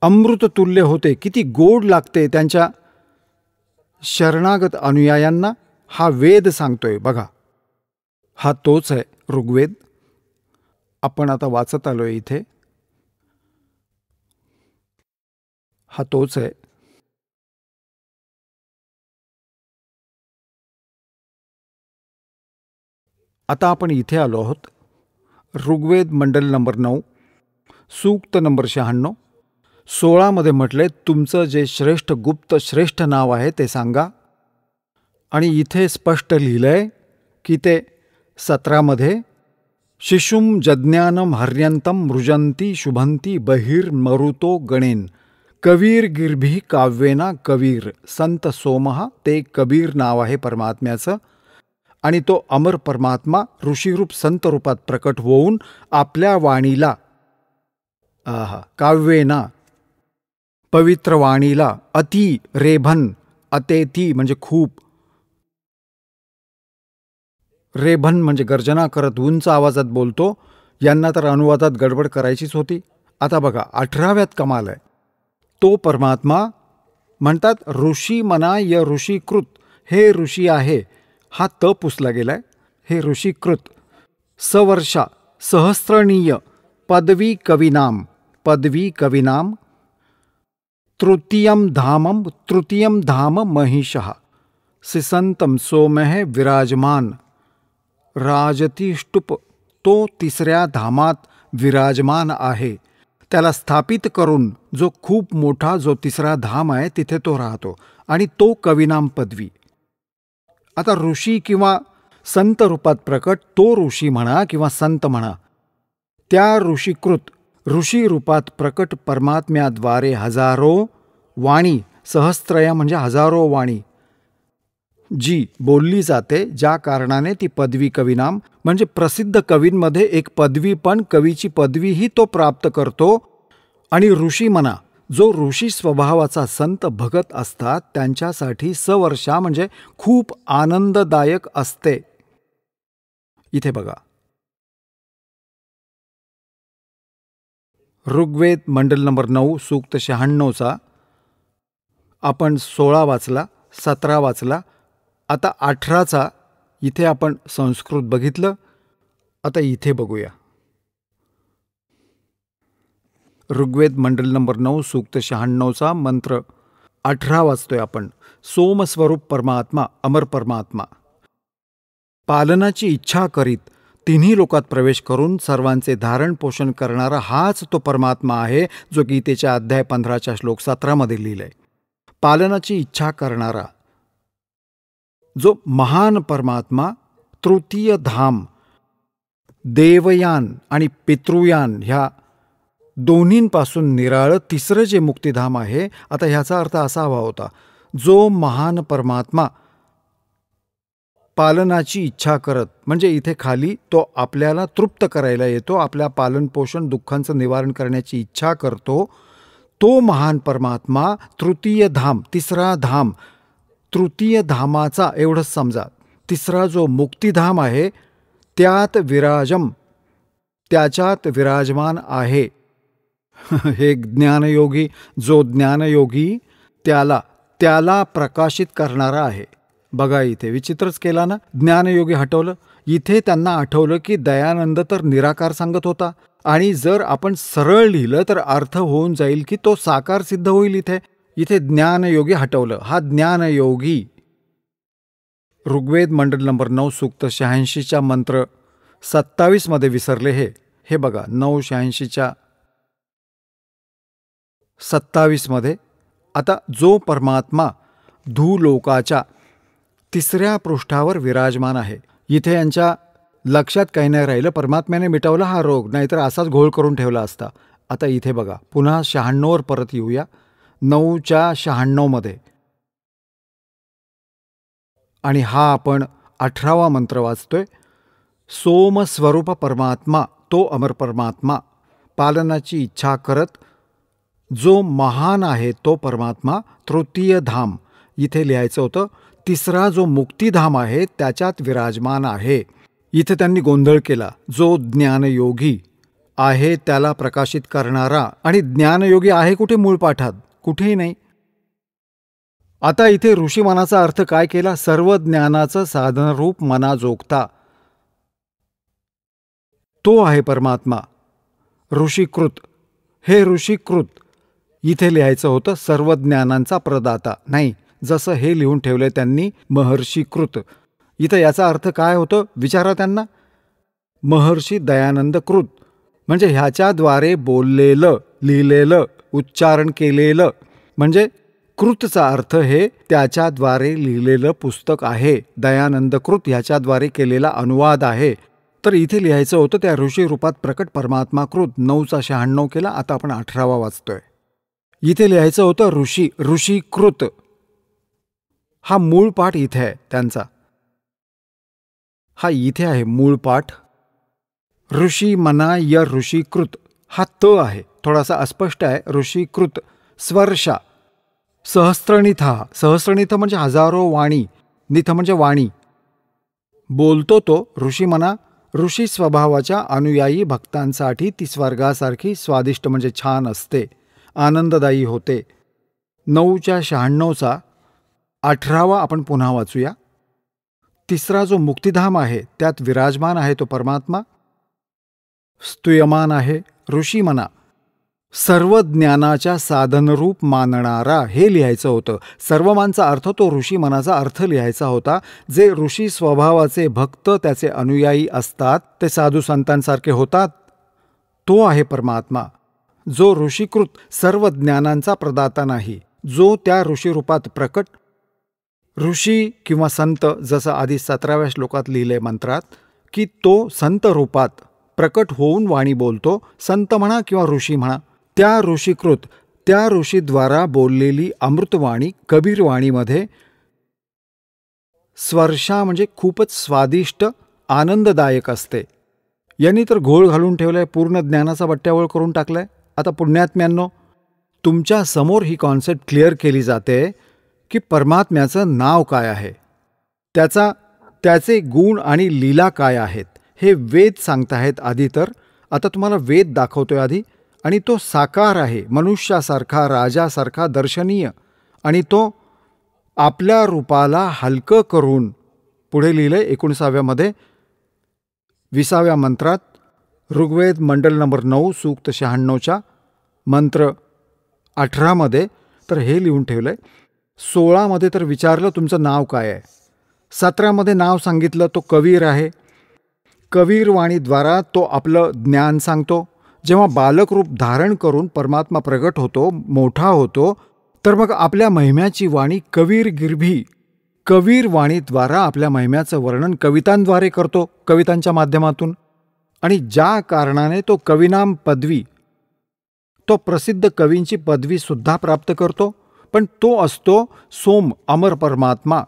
अमृततुल्य होते. किती गोड लागते त्यांच्या शरणागत अनुयायांना. हा वेद सांगतोय बघा. हा तोच आहे ऋग्वेद. आपण आता वाचत आलोय इथे. हा तोच आहे. आता आपण इथे आलो आहोत. ऋग्वेद मंडल नंबर 9, सूक्त नंबर 96. 16 म्हटलंय, तुमचं जे श्रेष्ठ गुप्त श्रेष्ठ नाव आहे ते सांगा. आणि इथे स्पष्ट लिहिलंय की ते 17 शिशुम जज्ञानम हर्यंतम मृजंती शुभंती बहिर्मरुतो गणेन कवीर गिरभी काव्येना कवीर. संत सोमहा ते कबीर नाव आहे परमात्म्याचं. आणि तो अमर परमात्मा ऋषीरूप संत रूपात प्रकट होऊन आपल्या वाणीला काव्येना पवित्र वाणीला अति रेभन, अतेती म्हणजे खूप, रेभन म्हणजे गर्जना करत उंच आवाजात बोलतो. यांना तर अनुवादात गडबड करायचीच होती. आता बघा 18व्यात कमाल आहे. तो परमात्मा म्हणतात ऋषी मना य ऋषीकृत. हे ऋषी आहे, हा त पुसला गेलाय. हे ऋषीकृत सवर्षा सहस्रणीय पदवी कविनाम तृतीयम धाम महिषः सिसंतम सोमः विराजमान राजतिष्टुप. तो 3ऱ्या धामात विराजमान आहे. त्याला स्थापित करून जो खूप मोठा जो 3रा धाम आहे तिथे तो राहतो. आणि तो कविनाम पदवी. आता ऋषी किंवा संत रूपात प्रकट तो ऋषी म्हणा किंवा संत म्हणा, त्या ऋषीकृत ऋषी रूपात प्रकट परमात्म्याद्वारे हजारो वाणी, सहस्त्रय म्हणजे हजारो वाणी जी बोलली जाते, ज्या कारणाने ती पदवी कविनाम म्हणजे प्रसिद्ध कवींमध्ये एक पदवी, पण कवीची पदवीही तो प्राप्त करतो. आणि ऋषी म्हणा, जो ऋषी स्वभावाचा संत भगत असतात त्यांच्यासाठी सवर्षा म्हणजे खूप आनंददायक असते. इथे बघा ऋग्वेद मंडल नंबर 9 सूक्त 96 आपण 16 वाचला, 17 वाचला. आता 18 इथे आपण संस्कृत बघितलं. आता इथे बघूया. ऋग्वेद मंडल नंबर 9 सूक्त 96 मंत्र 18 वाचतोय आपण. सोमस्वरूप परमात्मा, अमर परमात्मा पालनाची इच्छा करीत तिन्ही लोकात प्रवेश करून सर्वांचे धारण पोषण करणारा हाच तो परमात्मा आहे, जो गीतेच्या अध्याय 15 श्लोक 17 लिहिलंय. पालनाची इच्छा करणारा जो महान परमात्मा तृतीय धाम, देवयान आणि पितृयान ह्या दोन्हींपासून निराळं 3रं जे मुक्तिधाम आहे. आता ह्याचा अर्थ असा हवा होता, जो महान परमात्मा पालनाची इच्छा करत म्हणजे इथे खाली तो आपल्याला तृप्त करायला येतो, आपल्या पालनपोषण दुःखांचं निवारण करण्याची इच्छा करतो. तो महान परमात्मा तृतीय धाम, 3रा धाम, तृतीय धामाचा एवढंच समजा 3रा जो मुक्तिधाम आहे त्यात त्याच्यात विराजमान आहे. हे ज्ञानयोगी, जो ज्ञानयोगी त्याला प्रकाशित करणारा आहे. बघा इथे विचित्रच केला ना. ज्ञानयोगी हटवलं. इथे त्यांना आठवलं की दयानंद तर निराकार सांगत होता, आणि जर आपण सरळ लिहिलं तर अर्थ होऊन जाईल की तो साकार सिद्ध होईल. इथे ज्ञानयोगी हटवलं. हा ज्ञानयोगी ऋग्वेद मंडल नंबर 9 सूक्त 86 मंत्र 27 विसरले. हे बघा 986 27. आता जो परमात्मा धूलोकाच्या 3ऱ्या पृष्ठावर विराजमान आहे. इथे यांच्या लक्षात काही नाही राहिलं, परमात्म्याने मिटवला हा रोग, नाहीतर असाच घोळ करून ठेवला असता. आता इथे बघा, पुन्हा 96वर परत येऊया. 9च्या 96मध्ये आणि हा आपण 18वा मंत्र वाचतोय. सोमस्वरूप परमात्मा, तो अमर परमात्मा, पालनाची इच्छा करत जो महान आहे तो परमात्मा, तृतीय धाम. इथे लिहायचं होतं 3रा जो मुक्तिधाम आहे त्याच्यात विराजमान आहे. इथे त्यांनी गोंधळ केला. जो ज्ञानयोगी आहे त्याला प्रकाशित करणारा, आणि ज्ञानयोगी आहे कुठे मूळ पाठात? कुठेही नाही. आता इथे ऋषीमनाचा अर्थ काय केला? सर्व ज्ञानाचं साधनरूप मना जोगता तो आहे परमात्मा, ऋषीकृत. हे ऋषीकृत इथे लिहायचं होतं सर्व ज्ञानांचा प्रदाता, नाही, जसं हे लिहून ठेवलंय त्यांनी महर्षीकृत. इथं याचा अर्थ काय होतं विचारा त्यांना? महर्षी दयानंद कृत, म्हणजे ह्याच्याद्वारे बोललेलं, लिहिलेलं, उच्चारण केलेलं, म्हणजे कृतचा अर्थ हे त्याच्याद्वारे लिहिलेलं पुस्तक आहे. दयानंद कृत ह्याच्याद्वारे केलेला अनुवाद आहे. तर इथे लिहायचं होतं त्या ऋषी रूपात प्रकट परमात्मा कृत. 9चा 96 केला. आता आपण 18वा वाचतोय. इथे लिहायचं होतं ऋषीकृत. हा मूळ पाठ इथे आहे त्यांचा, हा इथे आहे मूळ पाठ. ऋषी मना य ऋषीकृत, हा त आहे, थोडासा अस्पष्ट आहे. ऋषीकृत स्वर्षा सहस्त्रनिथा, सहस्त्रनिथ म्हणजे हजारो वाणी, निथ म्हणजे वाणी. बोलतो तो ऋषी मना ऋषी स्वभावाच्या अनुयायी भक्तांसाठी ती स्वर्गासारखी स्वादिष्ट म्हणजे छान असते, आनंददायी होते. 9च्या 96चा 18वा आपण पुन्हा वाचूया. 3रा जो मुक्तिधाम आहे त्यात विराजमान आहे तो परमात्मा, स्तुयमान आहे ऋषी मना, सर्व ज्ञानाच्या साधनरूप मानणारा, हे लिहायचं होतं. सर्वमानचा अर्थ तो ऋषी मनाचा अर्थ लिहायचा होता. जे ऋषी स्वभावाचे भक्त त्याचे अनुयायी असतात ते साधू संतांसारखे होतात, तो आहे परमात्मा. जो ऋषीकृत सर्व ज्ञानांचा प्रदाता नाही, जो त्या ऋषी रूपात प्रकट, ऋषी किंवा संत, जसं आधी 17व्या श्लोकात लिहिले मंत्रात, की तो संत रूपात प्रकट होऊन वाणी बोलतो. संत म्हणा किंवा ऋषी म्हणा, त्या ऋषीकृत, त्या ऋषीद्वारा बोललेली अमृतवाणी कबीरवाणीमध्ये स्वर्षा म्हणजे खूपच स्वादिष्ट, आनंददायक असते. यांनी तर घोळ घालून ठेवलाय, पूर्ण ज्ञानाचा बट्ट्यावळ करून टाकलाय. आता पुण्यात्म्यांनो, तुमच्या समोर ही कॉन्सेप्ट क्लिअर केली जाते की परमात्म्याचं नाव काय आहे, त्याचे गुण आणि लीला काय आहेत, हे वेद सांगताहेत आधी. तर आता तुम्हाला वेद दाखवतोय आधी, आणि तो साकार आहे, मनुष्यासारखा, राजासारखा, दर्शनीय, आणि तो आपल्या रूपाला हलकं करून पुढे लिहिलंय 19व्यामध्ये 20व्या मंत्रात, ऋग्वेद मंडल नंबर 9 सूक्त 96च्या मंत्र 18मध्ये तर हे लिहून ठेवलंय. 16मध्ये तर विचारलं तुमचं नाव काय आहे. 17मध्ये नाव सांगितलं तो कवीर आहे. कवीरवाणीद्वारा तो आपलं ज्ञान सांगतो. जेव्हा बालक रूप धारण करून परमात्मा प्रगट होतो, मोठा होतो, तर मग आपल्या महिम्याची वाणी कवीर गिरभी, कवीर वाणीद्वारा आपल्या महिम्याचं वर्णन कवितांद्वारे करतो, कवितांच्या माध्यमातून. आणि ज्या कारणाने तो कविनाम पदवी, तो प्रसिद्ध कवींची पदवी सुद्धा प्राप्त करतो, पण तो असतो सोम, अमर परमात्मा.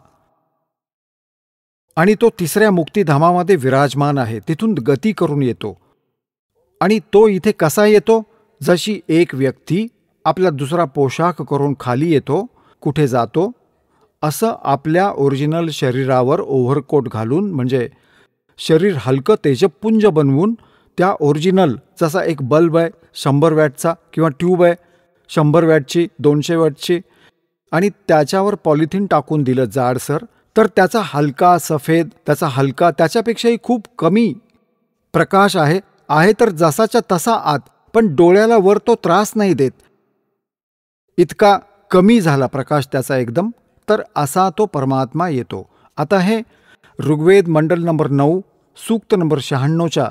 आणि तो 3ऱ्या मुक्तिधामामध्ये विराजमान आहे, तिथून गती करून येतो. आणि तो इथे कसा येतो? जशी एक व्यक्ती आपला दुसरा पोशाख करून खाली येतो, कुठे जातो, असं आपल्या ओरिजिनल शरीरावर ओव्हरकोट घालून, म्हणजे शरीर हलकं तेजपुंज बनवून, त्या ओरिजिनल, जसा एक बल्ब आहे 100 वॅटचा किंवा ट्यूब आहे 100 वॅटची, 200 वॅटची, आणि त्याच्यावर पॉलिथिन टाकून दिलं जाडसर, तर त्याचा हलका सफेद, त्याचा हलका, त्याच्यापेक्षाही खूप कमी प्रकाश आहे तर जसाच्या तसा आत, पण डोळ्याला वर तो त्रास नाही देत, इतका कमी झाला प्रकाश त्याचा एकदम. तर असा तो परमात्मा येतो. आता हे ऋग्वेद मंडल नंबर 9 सूक्त नंबर 96च्या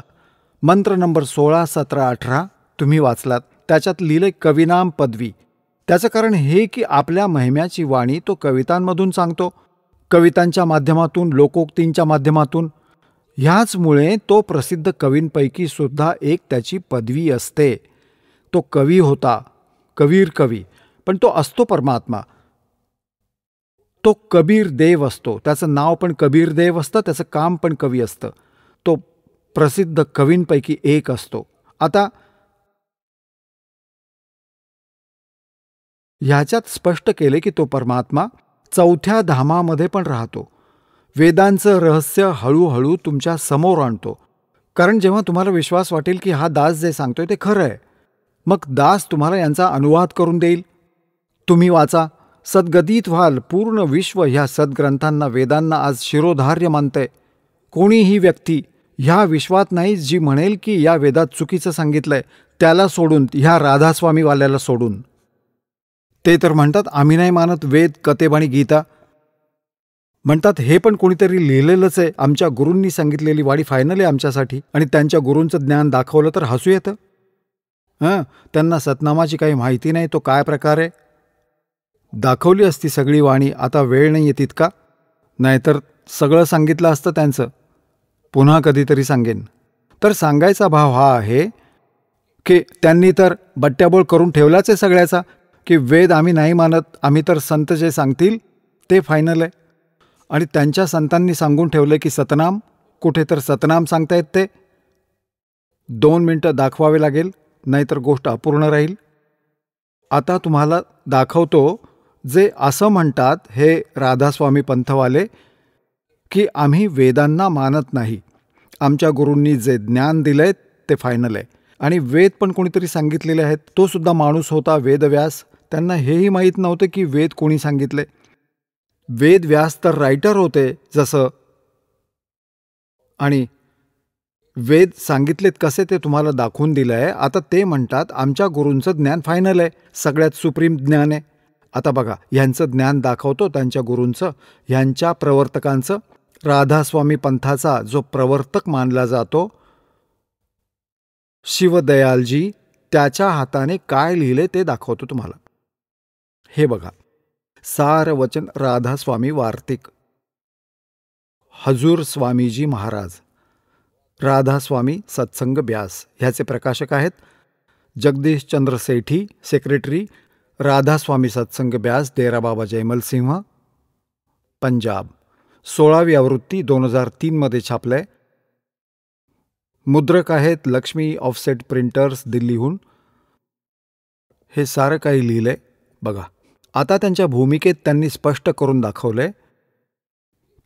मंत्र नंबर 16, 17, 18 तुम्ही वाचलात. त्याच्यात लिहिले कविनाम पदवी, त्याचं कारण हे की आपल्या महिम्याची वाणी तो कवितांमधून सांगतो, कवितांच्या माध्यमातून, लोकोक्तींच्या माध्यमातून. ह्याचमुळे तो प्रसिद्ध कवींपैकी सुद्धा एक त्याची पदवी असते. तो कवी होता, कवीर कवी, पण तो असतो परमात्मा. तो कबीर देव असतो. त्याचं नाव पण कबीर देव असतं, त्याचं काम पण कवी असतं. तो प्रसिद्ध कवींपैकी एक असतो. आता ह्याच्यात स्पष्ट केले की तो परमात्मा चौथ्या धामामध्ये पण राहतो. वेदांचं रहस्य हळूहळू तुमच्या समोर आणतो. कारण जेव्हा तुम्हाला विश्वास वाटेल की हा दास जे सांगतोय ते खरं आहे, मग दास तुम्हाला यांचा अनुवाद करून देईल. तुम्ही वाचा, सद्गदित व्हाल. पूर्ण विश्व ह्या सद्ग्रंथांना, वेदांना आज शिरोधार्य मानतंय. कोणीही व्यक्ती ह्या विश्वात नाही जी म्हणेल की या वेदात चुकीचं सांगितलंय, त्याला सोडून, ह्या राधास्वामीवाल्याला सोडून. ते तर म्हणतात आम्ही नाही मानत वेद, कतेब आणि गीता. म्हणतात हे पण कोणीतरी लिहिलेलंच आहे, आमच्या गुरूंनी सांगितलेली वाडी फायनल आहे आमच्यासाठी. आणि त्यांच्या गुरूंचं ज्ञान दाखवलं तर हसू येतं. त्यांना सतनामाची काही माहिती नाही, तो काय प्रकार आहे. दाखवली असती सगळी वाणी, आता वेळ नाही आहे तितका, नाहीतर सगळं सांगितलं असतं त्यांचं. पुन्हा कधीतरी सांगेन. तर सांगायचा भाव हा आहे की त्यांनी तर बट्ट्याबोळ करून ठेवलाच आहे सगळ्याचा, की वेद आम्ही नाही मानत, आम्ही तर संत जे सांगतील ते फायनल आहे. आणि त्यांच्या संतांनी सांगून ठेवलं की सतनाम, कुठे तर सतनाम सांगतायत ते. 2 मिनटं दाखवावे लागेल, नाहीतर गोष्ट अपूर्ण राहील. आता तुम्हाला दाखवतो जे असं म्हणतात हे राधास्वामी पंथवाले की आम्ही वेदांना मानत नाही, आमच्या गुरूंनी जे ज्ञान दिलंय ते फायनल आहे. आणि वेद पण कोणीतरी सांगितलेले आहेत. तो सुद्धा माणूस होता, वेदव्यास. त्यांना हेही माहीत नव्हतं की वेद कोणी सांगितले. वेदव्यास तर रायटर होते जसं, आणि वेद सांगितलेत कसे ते तुम्हाला दाखवून दिलं आहे. आता ते म्हणतात आमच्या गुरूंचं ज्ञान फायनल आहे, सगळ्यात सुप्रीम ज्ञान आहे. आता बघा, ह्यांचं ज्ञान दाखवतो त्यांच्या गुरूंचं, ह्यांच्या प्रवर्तकांचं. राधास्वामी पंथाचा जो प्रवर्तक मानला जातो शिवदयालजी, त्याच्या हाताने काय लिहिले ते दाखवतो तुम्हाला. हे बघा, सारवचन राधास्वामी वार्तिक, हजूर स्वामीजी महाराज, राधास्वामी सत्संग ब्यास. ह्याचे प्रकाशक आहेत जगदीशचंद्र सेठी, सेक्रेटरी, राधास्वामी सत्संग ब्यास, डेरा बाबा जयमल सिंह, पंजाब. 16वी आवृत्ती 2003 मध्ये छापलंय. मुद्रक आहेत लक्ष्मी ऑफसेट प्रिंटर्स, दिल्लीहून. हे सारं काही लिहिलंय बघा. आता त्यांच्या भूमिकेत त्यांनी स्पष्ट करून दाखवलंय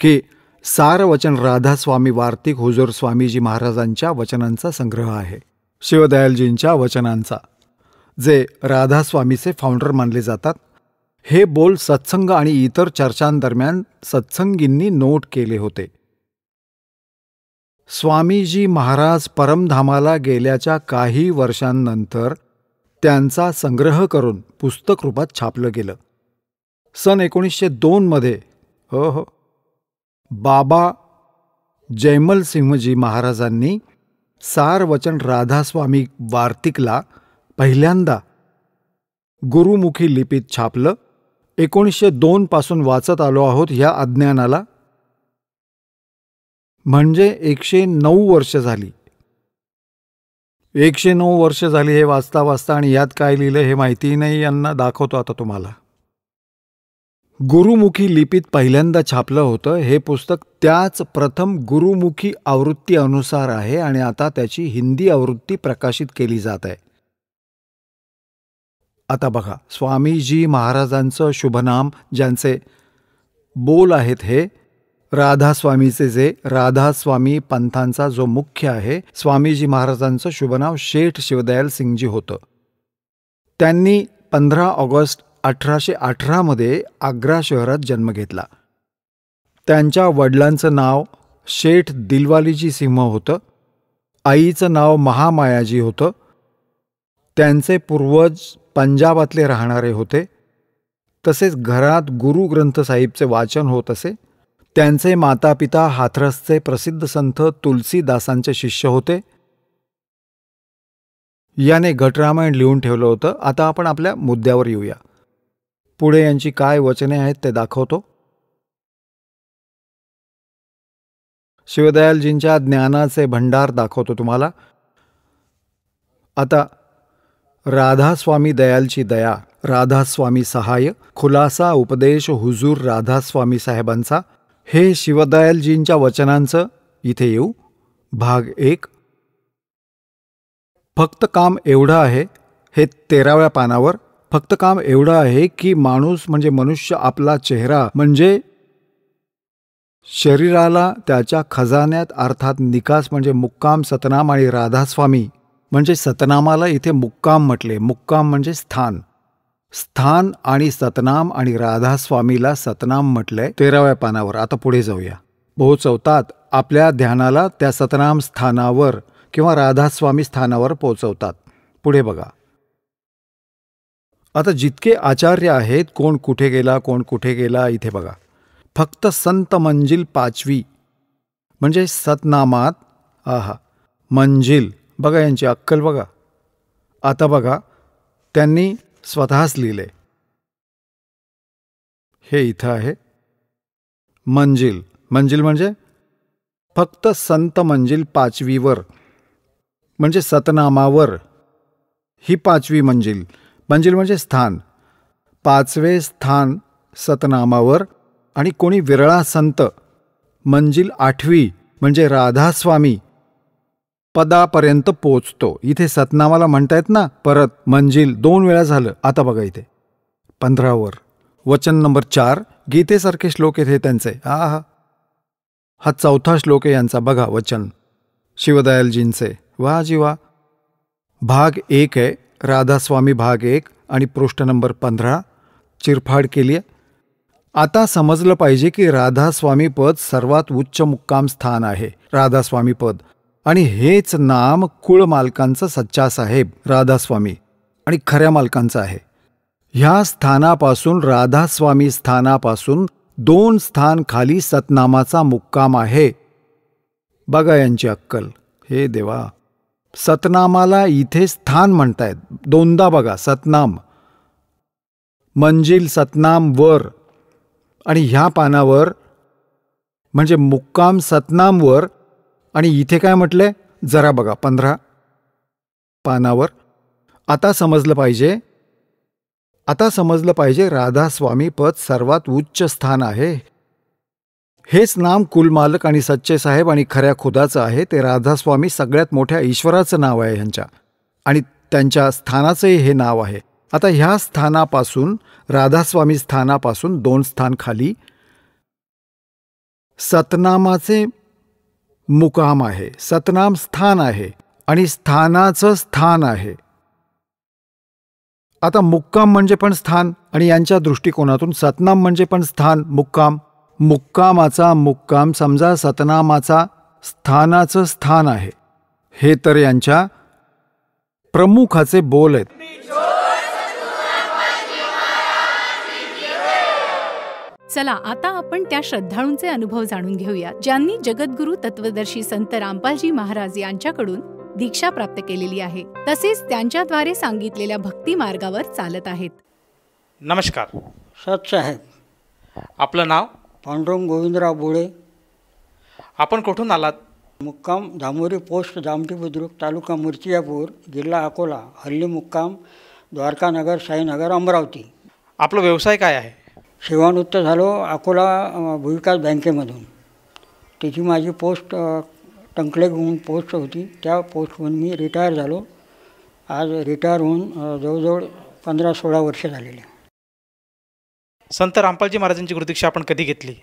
की सारवचन राधास्वामी वार्तिक हुजूर स्वामीजी महाराजांच्या वचनांचा संग्रह आहे, शिवदयालजींच्या वचनांचा, जे राधास्वामीचे फाउंडर मानले जातात. हे बोल सत्संग आणि इतर चर्चांदरम्यान सत्संगींनी नोट केले होते. स्वामीजी महाराज परमधामाला गेल्याच्या काही वर्षांनंतर त्यांचा संग्रह करून पुस्तक रूपात छापलं गेलं. सन 1902 मध्ये बाबा जयमल सिंहजी महाराजांनी सारवचन राधास्वामी वार्तिकला पहिल्यांदा गुरुमुखी लिपीत छापलं. 1902 पासून वाचत आलो आहोत ह्या अज्ञानाला, म्हणजे 109 वर्ष झाली. 109 वर्ष झाली हे वाचता वाचता, आणि यात काय लिहिलं हे माहिती नाही. यांना दाखवतो आता तुम्हाला. गुरुमुखी लिपीत पहिल्यांदा छापलं होतं हे पुस्तक. त्याच प्रथम गुरुमुखी आवृत्ती अनुसार आहे, आणि आता त्याची हिंदी आवृत्ती प्रकाशित केली जात आहे. आता बघा, स्वामीजी महाराजांचं शुभनाम, ज्यांचे बोल आहेत हे राधास्वामीचे, जे राधास्वामी पंथांचा जो मुख्य आहे, स्वामीजी महाराजांचं शुभनाव शेठ शिवदयाल सिंगजी होतं. त्यांनी 15 ऑगस्ट 1818 मध्ये आग्रा शहरात जन्म घेतला. त्यांच्या वडिलांचं नाव शेठ दिलवालीजी सिंह होतं. आईचं नाव महामायाजी होतं. त्यांचे पूर्वज पंजाबातले राहणारे होते. तसेच घरात गुरु ग्रंथ साहिबचे वाचन होत असे. त्यांचे माता पिता हाथरसचे प्रसिद्ध संत तुलसीदासांचे शिष्य होते. याने घटरामायण लिहून ठेवलं होतं. आता आपण आपल्या मुद्द्यावर येऊया. पुढे यांची काय वचने आहेत ते दाखवतो. शिवदयालजींच्या ज्ञानाचे भंडार दाखवतो तुम्हाला. आता राधास्वामी दयालची दया, राधास्वामी सहाय, खुलासा उपदेश हुजूर राधास्वामी साहेबांचा, हे शिवदयालजींच्या वचनांचं इथे येऊ. भाग 1. फक्त काम एवढं आहे, हे 13व्या पानावर. फक्त काम एवढं आहे की माणूस म्हणजे मनुष्य आपला चेहरा म्हणजे शरीराला त्याच्या खजान्यात अर्थात निकास म्हणजे मुक्काम सतनाम आणि राधास्वामी म्हणजे सतनामाला इथे मुक्काम म्हटले. मुक्काम म्हणजे स्थान, स्थान आणि सतनाम आणि राधास्वामीला सतनाम म्हटलंय 13व्या पानावर. आता पुढे जाऊया. पोहोचवतात आपल्या ध्यानाला त्या सतनाम स्थानावर किंवा राधास्वामी स्थानावर पोहोचवतात. पुढे बघा. आता जितके आचार्य आहेत, कोण कुठे गेला कोण कुठे गेला, इथे बघा. फक्त संत मंजिल 5वी म्हणजे सतनामात. आहा, मंजिल बघा, यांची अक्कल बघा. आता बघा, त्यांनी स्वतःच लिहिले, हे इथं आहे मंजिल. मंजिल म्हणजे फक्त संत मंजिल 5वीवर म्हणजे सतनामावर. ही 5वी मंजिल. मंजिल म्हणजे स्थान, 5वे स्थान सतनामावर. आणि कोणी विरळा संत मंजिल 8वी म्हणजे राधास्वामी पदापर्यंत पोचतो. इथे सतनामाला म्हणतायत ना, परत मंजिल 2 वेळा झालं. आता बघा इथे 15वर वचन नंबर 4, गीतेसारखे श्लोक येथे त्यांचे. हा 4था श्लोक आहे यांचा. बघा वचन शिवदयालजींचे. वा जी वा. भाग 1 आहे, राधास्वामी भाग 1 आणि पृष्ठ नंबर 15 चिरफाड केली आहे. आता समजलं पाहिजे की राधास्वामी पद सर्वात उच्च मुक्काम स्थान आहे, राधास्वामी पद. आणि हेच नाम कुळ मालकांचं सच्चा साहेब राधास्वामी आणि खऱ्या मालकांचं आहे. ह्या स्थानापासून राधास्वामी स्थानापासून 2 स्थान खाली सतनामाचा मुक्काम आहे. बघा यांची अक्कल. हे देवा, सतनामाला इथे स्थान म्हणतायत 2दा. बघा, सतनाम मंजिल सतनाम वर आणि ह्या पानावर म्हणजे मुक्काम सतनामवर. आणि इथे काय म्हटलंय जरा बघा 15 पानावर. आता समजलं पाहिजे राधास्वामी पद सर्वात उच्च स्थान आहे. हेच नाम कुलमालक आणि सच्चे साहेब आणि खऱ्या खुदाचं आहे. ते राधास्वामी सगळ्यात मोठ्या ईश्वराचं नाव आहे ह्यांच्या, आणि त्यांच्या स्थानाचंही हे नाव आहे. आता ह्या स्थानापासून राधास्वामी स्थानापासून 2 स्थान खाली सतनामाचे मुकाम आहे. सतनाम स्थान आहे आणि स्थानाचं स्थान आहे. आता मुक्काम म्हणजे पण स्थान, आणि यांच्या दृष्टिकोनातून सतनाम म्हणजे पण स्थान, मुक्काम. मुक्कामाचा मुक्काम समजा सतनामाचा स्थानाचं स्थान आहे. हे तर यांच्या प्रमुखाचे बोल आहेत. चला आता आपण त्या श्रद्धाळूंचे अनुभव जाणून घेऊया ज्यांनी जगद्गुरु तत्वदर्शी संत रामपालजी महाराज यांच्याकडून दीक्षा प्राप्त केलेली आहे, तसेच त्यांच्याद्वारे सांगितलेल्या भक्ती मार्गावर चालत आहेत. नमस्कार. सतसाहेब. आपलं नाव? पांडुरंग गोविंदराव बोळे. आपण कुठून आलात? मुक्काम धामोरी पोस्ट जामठी बुद्रुक, तालुका मूर्तिजापूर, जिल्हा अकोला. हल्ली मुक्काम द्वारकानगर, साईनगर, अमरावती. आपला व्यवसाय काय आहे? सेवानिवृत्त झालो अकोला भूविकास बँकेमधून. त्याची माझी पोस्ट टंकले म्हणून पोस्ट होती, त्या पोस्टमधून मी रिटायर झालो. आज रिटायर होऊन जवळजवळ 15-16 वर्ष झालेले. संत रामपालजी महाराजांची गुरुदीक्षा आपण कधी घेतली?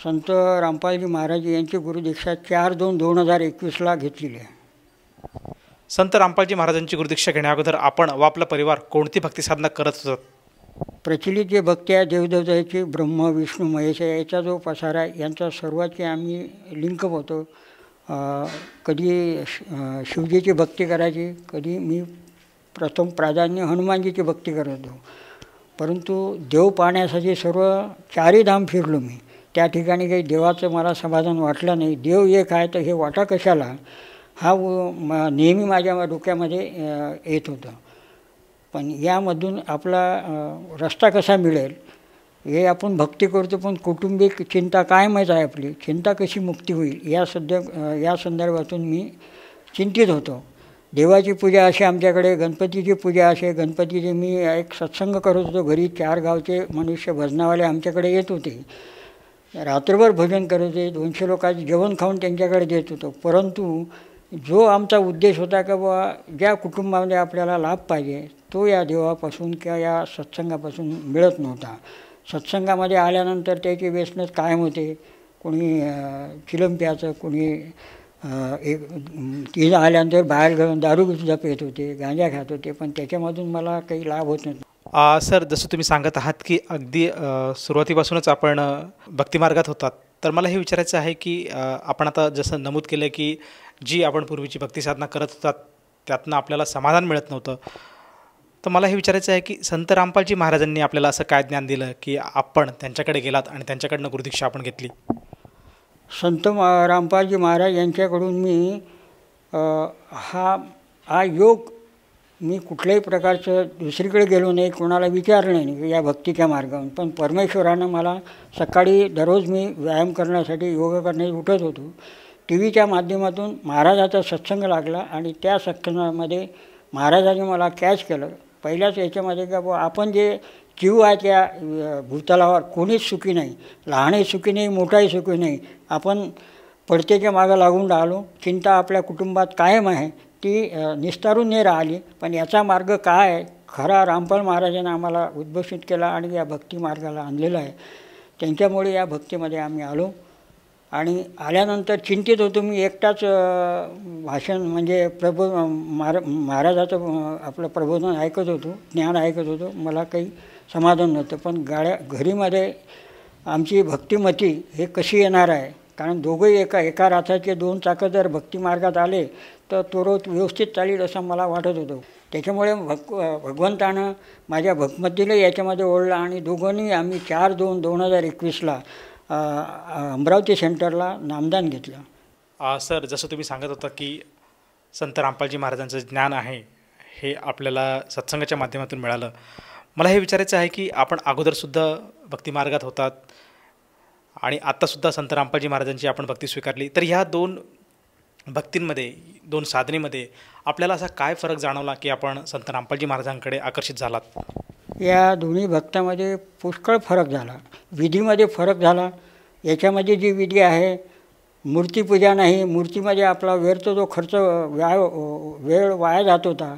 संत रामपालजी महाराज यांची गुरुदीक्षा 4/2/2021 घेतलेली आहे. संत रामपालजी महाराजांची गुरुदीक्षा घेण्याअगोदर आपण व आपला परिवार कोणती भक्ती साधना करत होतात? प्रचलित जे भक्ती आहे देवदेवताची, ब्रह्म विष्णू महेश याचा जो पसारा आहे यांचा सर्वांची आम्ही लिंकअप होतो. कधी शिवजीची भक्ती करायची, कधी मी प्रथम प्राधान्य हनुमानजीची भक्ती करत होतो. परंतु देव पाहण्यासाठी सर्व 4ही धाम फिरलो मी. त्या ठिकाणी काही देवाचं मला समाधान वाटलं नाही. देव एक आहे तर हे वाटा कशाला, हा नेहमी माझ्या डोक्यामध्ये येत होता. पण यामधून आपला रस्ता कसा मिळेल हे आपण भक्ती करतो, पण कौटुंबिक चिंता कायमच आहे आपली. चिंता कशी मुक्ती होईल या संदर्भातून मी चिंतित होतो. देवाची पूजा अशी आमच्याकडे, गणपतीची पूजा असे. गणपतीची मी एक सत्संग करत होतो घरी. 4 गावचे मनुष्य भजनावाले आमच्याकडे येत होते. रात्रभर भजन करत होते. 200 लोकांचे जेवण खाऊन त्यांच्याकडे देत होतो. परंतु जो आमचा उद्देश होता की बाबा ज्या कुटुंबामध्ये आपल्याला लाभ पाहिजे तो या देवापासून किंवा या सत्संगापासून मिळत नव्हता. सत्संगामध्ये आल्यानंतर त्याची व्यसनच कायम होते. कोणी चिलम प्यायचं, कोणी तिला आल्यानंतर बाहेर घालून दारूसुद्धा पित होते, गांजा खात होते, पण त्याच्यामधून मला काही लाभ होत नव्हता. सर, जसं तुम्ही सांगत आहात की अगदी सुरुवातीपासूनच आपण भक्तिमार्गात होतात, तर मला हे विचारायचं आहे की आपण आता जसं नमूद केलं की जी आपण पूर्वीची भक्तिसाधना करत होतात त्यातनं आपल्याला समाधान मिळत नव्हतं. तर मला हे विचारायचं आहे की संत रामपालजी महाराजांनी आपल्याला असं काय ज्ञान दिलं की आपण त्यांच्याकडे गेलात आणि त्यांच्याकडनं गुरुदीक्षा आपण घेतली? संत रामपालजी महाराज यांच्याकडून मी हा योग मी कुठल्याही प्रकारचं दुसरीकडे गेलो नाही, कोणाला विचारलं नाही या भक्तीच्या मार्गावरून. पण परमेश्वरानं मला सकाळी दररोज मी व्यायाम करण्यासाठी, योग करण्यासाठी उठत होतो. टी व्हीच्या माध्यमातून महाराजाचा सत्संग लागला आणि त्या सत्संगामध्ये महाराजांनी मला कॅच केलं. पहिल्याच याच्यामध्ये का बुवा आपण जे जीव आहे त्या भूतलावर कोणीच सुखी नाही, लहानही सुखी नाही, मोठाही सुखी नाही. आपण पडतेच्या मागं लागून राहिलो. चिंता आपल्या कुटुंबात कायम आहे, ती निस्तारून नाही राहिली. पण याचा मार्ग काय आहे, खरा रामपाल महाराजांनी आम्हाला उद्घोषित केला आणि या भक्ती मार्गाला आणलेलं आहे. त्यांच्यामुळे या भक्तीमध्ये आम्ही आलो. आणि आल्यानंतर चिंतित होतो मी. एकटाच भाषण म्हणजे महाराजाचं आपलं प्रबोधन ऐकत होतो, ज्ञान ऐकत होतो. मला काही समाधान नव्हतं. पण घरीमध्ये आमची भक्तिमती हे कशी येणार आहे, कारण दोघंही एका रथाचे 2 चाकं जर भक्तिमार्गात आले तर तो रोज व्यवस्थित चालेल असं मला वाटत होतं. त्याच्यामुळे भगवंतानं माझ्या भक्तिमतीला याच्यामध्ये ओढलं आणि दोघांनी आम्ही 4/2/2021 अमरावती सेंटरला नामदान घेतलं. सर, जसं तुम्ही सांगत होता की संत रामपालजी महाराजांचं ज्ञान आहे हे आपल्याला सत्संगाच्या माध्यमातून मिळालं. मला हे विचारायचं आहे की आपण अगोदरसुद्धा भक्तिमार्गात होतात आणि आत्तासुद्धा संत रामपालजी महाराजांची आपण भक्ती स्वीकारली, तर ह्या 2 भक्तींमध्ये, 2 साधनेमध्ये आपल्याला असा काय फरक जाणवला की आपण संत रामपालजी महाराजांकडे आकर्षित झालात? या दोन्ही भक्तामध्ये पुष्कळ फरक झाला. विधीमध्ये फरक झाला. याच्यामध्ये जी विधी आहे, मूर्तीपूजा नाही, मूर्तीमध्ये आपला व्यर्थ जो खर्च वेळ वाया जात होता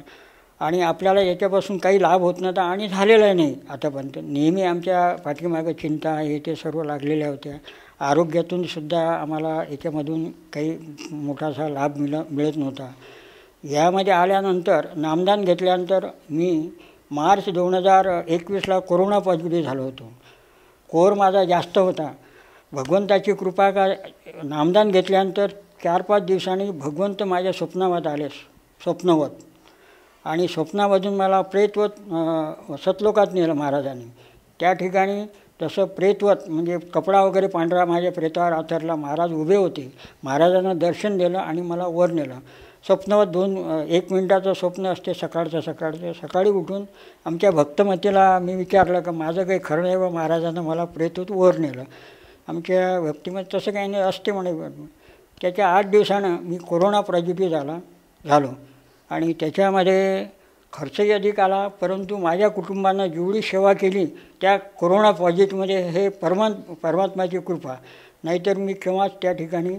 आणि आपल्याला याच्यापासून काही लाभ होत नव्हता आणि झालेला नाही आतापर्यंत. नेहमी आमच्या पाठीमागं चिंता हे ते सर्व लागलेल्या होत्या. आरोग्यातून सुद्धा आम्हाला याच्यामधून काही मोठासा लाभ मिळत नव्हता. यामध्ये आल्यानंतर नामदान घेतल्यानंतर मी मार्च 2021 कोरोना पॉझिटिव्ह झालो होतो. कोर माझा जास्त होता. भगवंताची कृपा का नामदान घेतल्यानंतर 4-5 दिवसांनी भगवंत माझ्या स्वप्नामध्ये आले, स्वप्नवत. आणि स्वप्नामधून मला प्रेतवत सतलोकात नेलं महाराजांनी. त्या ठिकाणी तसं प्रेतवत म्हणजे कपडा वगैरे पांढरा माझ्या प्रेतावर आथरला. महाराज उभे होते. महाराजांना दर्शन दिलं आणि मला वर नेलं. स्वप्नवत 1 मिनिटाचं स्वप्न असते सकाळचं. सकाळी उठून आमच्या भक्तमतीला मी विचारलं का माझं काही खरं नाही व महाराजांना मला प्रेतवत वर नेलं. आमच्या व्यक्तीमध्ये तसं काही नाही असते म्हणे. त्याच्या 8 दिवसानं मी कोरोना पॉझिटिव्ह झालो आणि त्याच्यामध्ये खर्चही अधिक आला. परंतु माझ्या कुटुंबानं जेवढी सेवा केली त्या कोरोना पॉझिटिव्हमध्ये हे परमात्माची कृपा. नाहीतर मी केव्हाच त्या ठिकाणी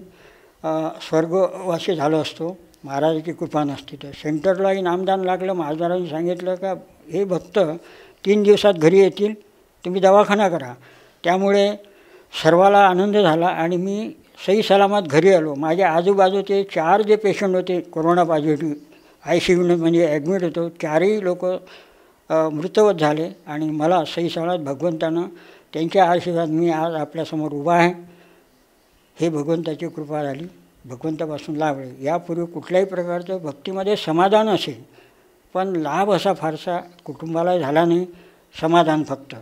स्वर्गवासी झालो असतो. महाराजाची कृपा नसती तर. सेंटरलाही नामदान लागलं. महाराजांनी सांगितलं का हे भक्त 3 दिवसात घरी येतील, तुम्ही दवाखाना करा. त्यामुळे सर्वाला आनंद झाला आणि मी सही सलामत घरी आलो. माझ्या आजूबाजूचे 4 जे पेशंट होते कोरोना पॉझिटिव्ह ICU म्हणजे ॲडमिट होतो, 4ही लोक मृतवत झाले आणि मला सही सलामत भगवंतानं त्यांच्या आशीर्वाद मी आज आपल्यासमोर उभा आहे. हे भगवंताची कृपा झाली, भगवंतापासून लाभले. यापूर्वी कुठल्याही प्रकारचं भक्तीमध्ये समाधान असेल पण लाभ असा फारसा कुटुंबाला झाला नाही. समाधान फक्त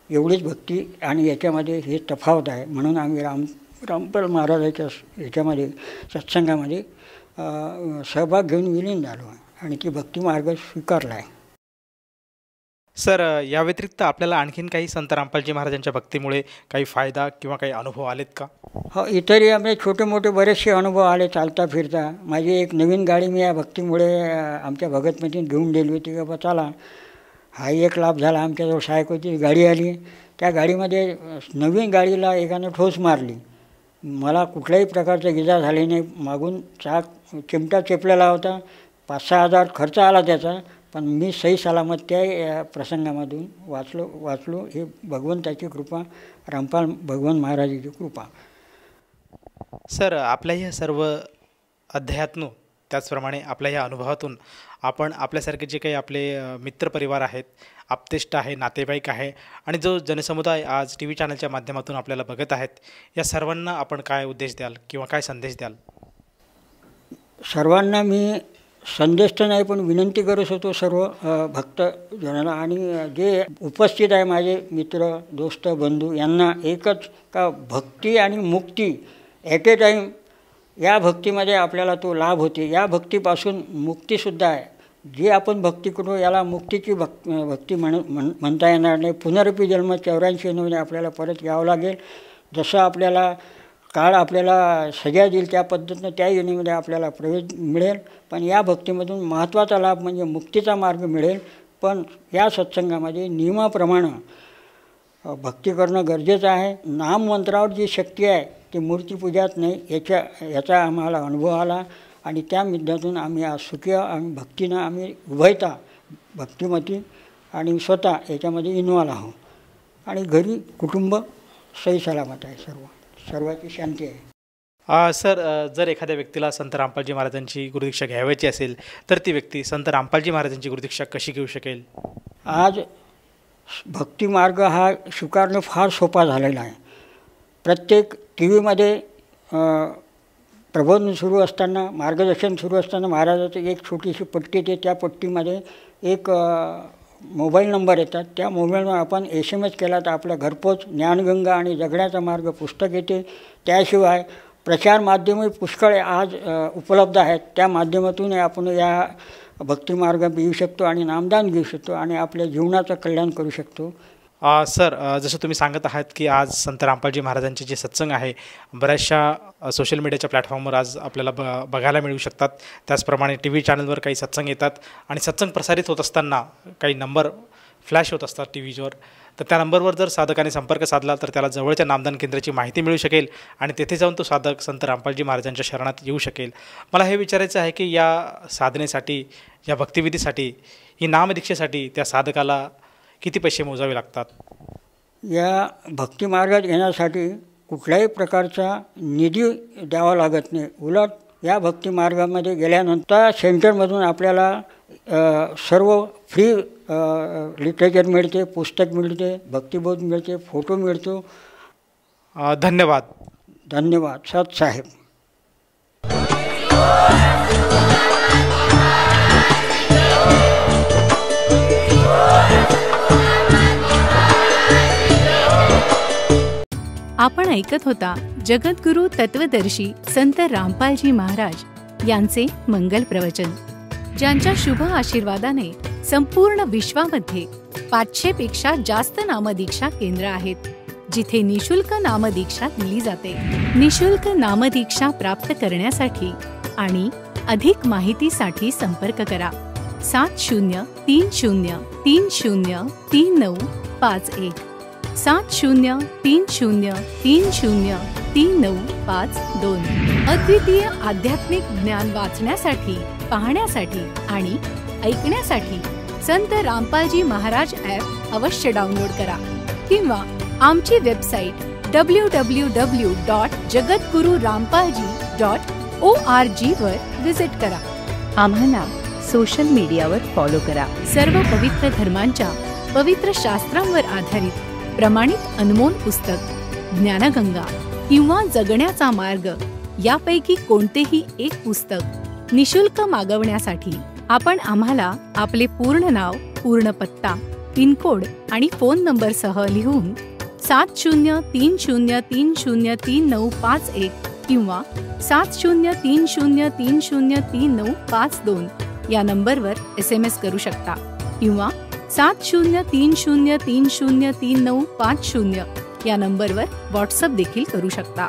एवढीच भक्ती आणि याच्यामध्ये हे तफावत आहे. म्हणून आम्ही रामपाल महाराजाच्या याच्यामध्ये सत्संगामध्ये सहभाग घेऊन विलीन झालो आणि ती भक्ती मार्ग स्वीकारला आहे. सर, या व्यतिरिक्त आपल्याला आणखीन काही संत रामपालजी महाराजांच्या भक्तीमुळे काही फायदा किंवा काही अनुभव आलेत का? हो, इतरही आम्ही छोटे मोठे बरेचसे अनुभव आले चालता फिरता. माझी एक नवीन गाडी मी या भक्तीमुळे आमच्या भगतमध्ये घेऊन दिली होती. की बा चला, हाही एक लाभ झाला. आमच्याजवळ सायकोची गाडी आली. त्या गाडीमध्ये नवीन गाडीला एकानं ठोस मारली. मला कुठल्याही प्रकारचा इजा झाली नाही. मागून चाक चिमटा चेपलेला होता. 5-6 हजार खर्च आला त्याचा, पण मी सही सलामत त्या प्रसंगामधून वाचलो. ही भगवंताची कृपा, रामपाल भगवान महाराजाची कृपा. सर, आपल्या ह्या सर्व अध्यायातून, त्याचप्रमाणे आपल्या ह्या अनुभवातून आपण आपल्यासारखे जे काही आपले मित्रपरिवार आहेत, आप्तेष्ट आहे, नातेवाईक आहे आणि जो जनसमुदाय आज TV चॅनलच्या माध्यमातून आपल्याला बघत आहेत, या सर्वांना आपण काय उद्देश द्याल किंवा काय संदेश द्याल? सर्वांना मी संदेश तर नाही, पण विनंती करू शकतो सर्व भक्तजनांना आणि जे उपस्थित आहे माझे मित्र, दोस्त, बंधू यांना एकच का भक्ती आणि मुक्ती ॲट ए टाईम, या भक्तीमध्ये आपल्याला तो लाभ होते. या भक्तीपासून मुक्तीसुद्धा आहे. जी आपण भक्ती करू याला मुक्तीची भक्ती म्हणता येणार नाही. पुनरपी जन्म 84 आपल्याला परत यावं लागेल. जसं आपल्याला काळ आपल्याला सजा देईल त्या पद्धतीनं त्या योनीमध्ये आपल्याला प्रवेश मिळेल. पण या भक्तीमधून महत्त्वाचा लाभ म्हणजे मुक्तीचा मार्ग मिळेल. पण या सत्संगामध्ये नियमाप्रमाणे भक्ती करणं गरजेचं आहे. नाममंत्रावर जी शक्ती आहे ती मूर्तीपूजात नाही, याचा आम्हाला अनुभव आला आणि त्या मुद्द्यातून आम्ही आज सुखी आणि भक्तीनं आम्ही उभयता भक्तिमती आणि स्वतः याच्यामध्ये इन्वॉल्व आहोत. आणि घरी कुटुंब सही सलामत आहे. सर्वाची शांती आहे. सर, जर एखाद्या व्यक्तीला संत रामपालजी महाराजांची गुरुदीक्षा घ्यावयाची असेल तर ती व्यक्ती संत रामपालजी महाराजांची गुरुदीक्षा कशी घेऊ शकेल? आज भक्ती मार्ग हा स्वीकारणं फार सोपा झालेला आहे. प्रत्येक TV प्रबोधन सुरू असताना, मार्गदर्शन सुरू असताना महाराजाची एक छोटीशी पट्टी येते. त्या पट्टीमध्ये एक मोबाईल नंबर येतात. त्या मोबाईलवर आपण SMS केला तर आपल्या घरपोच ज्ञानगंगा आणि जगण्याचा मार्ग पुस्तक येते. त्याशिवाय प्रचार माध्यमही पुष्कळ आज उपलब्ध आहेत. त्या माध्यमातून आपण या भक्तिमार्ग येऊ शकतो आणि नामदान घेऊ शकतो आणि आपल्या जीवनाचं कल्याण करू शकतो. सर, जसं तुम्ही सांगत आहात की आज संत रामपालजी महाराजांचे जे सत्संग आहे बऱ्याचशा सोशल मीडियाच्या प्लॅटफॉर्मवर आज आपल्याला बघायला मिळू शकतात. त्याचप्रमाणे TV चॅनलवर काही सत्संग येतात आणि सत्संग प्रसारित होत असताना काही नंबर फ्लॅश होत असतात TVवर. तर त्या नंबरवर जर साधकाने संपर्क साधला तर त्याला जवळच्या नामदान केंद्राची माहिती मिळू शकेल आणि तेथे जाऊन तो साधक संत रामपालजी महाराजांच्या शरणात येऊ शकेल. मला हे विचारायचं आहे की या साधनेसाठी, या भक्तिविधीसाठी, ही नामदीक्षेसाठी त्या साधकाला किती पैसे मोजावे लागतात? या भक्तिमार्गात येण्यासाठी कुठल्याही प्रकारचा निधी द्यावा लागत नाही. उलट या भक्तिमार्गामध्ये गेल्यानंतर सेंटरमधून आपल्याला सर्व फ्री लिटरेचर मिळते, पुस्तक मिळते, भक्तिबोध मिळते, फोटो मिळतो. धन्यवाद. धन्यवाद सत साहेब. आपण ऐकत होता जगद्गुरु तत्वदर्शी संत रामपालजी महाराज यांचे मंगल प्रवचन, ज्यांच्या शुभ आशीर्वादाने संपूर्ण विश्वामध्ये 500 पेक्षा जास्त नामदीक्षा केंद्र आहेत, जिथे निशुल्क नामदीक्षा दिली जाते. निशुल्क नामदीक्षा प्राप्त करण्यासाठी आणि अधिक माहितीसाठी संपर्क करा 7030303951 7030303952. अद्वितीय आध्यात्मिक ज्ञान वाचण्यासाठी, पाहण्यासाठी आणि ऐकण्यासाठी संत रामपालजी महाराज ॲप अवश्य डाउनलोड करा किंवा आमची वेबसाईट www.jagadgururampalji.org वर विजिट करा. आम्हाला सोशल मीडियावर फॉलो करा. सर्व पवित्र धर्मांच्या पवित्र शास्त्रांवर आधारित प्रमाणित अनमोल पुस्तक ज्ञानगंगा किंवा जगण्याचा मार्ग यापैकी कोणतेही एक पुस्तक निशुल्क मागवण्यासाठी आपण आम्हाला आपले पूर्ण नाव, पूर्ण पत्ता, पिनकोड आणि फोन नंबरसह लिहून 7030303951 किंवा 7030303952 या नंबरवर SMS करू शकता किंवा 7030303950 या नंबरवर व्हॉट्सअप देखील करू शकता.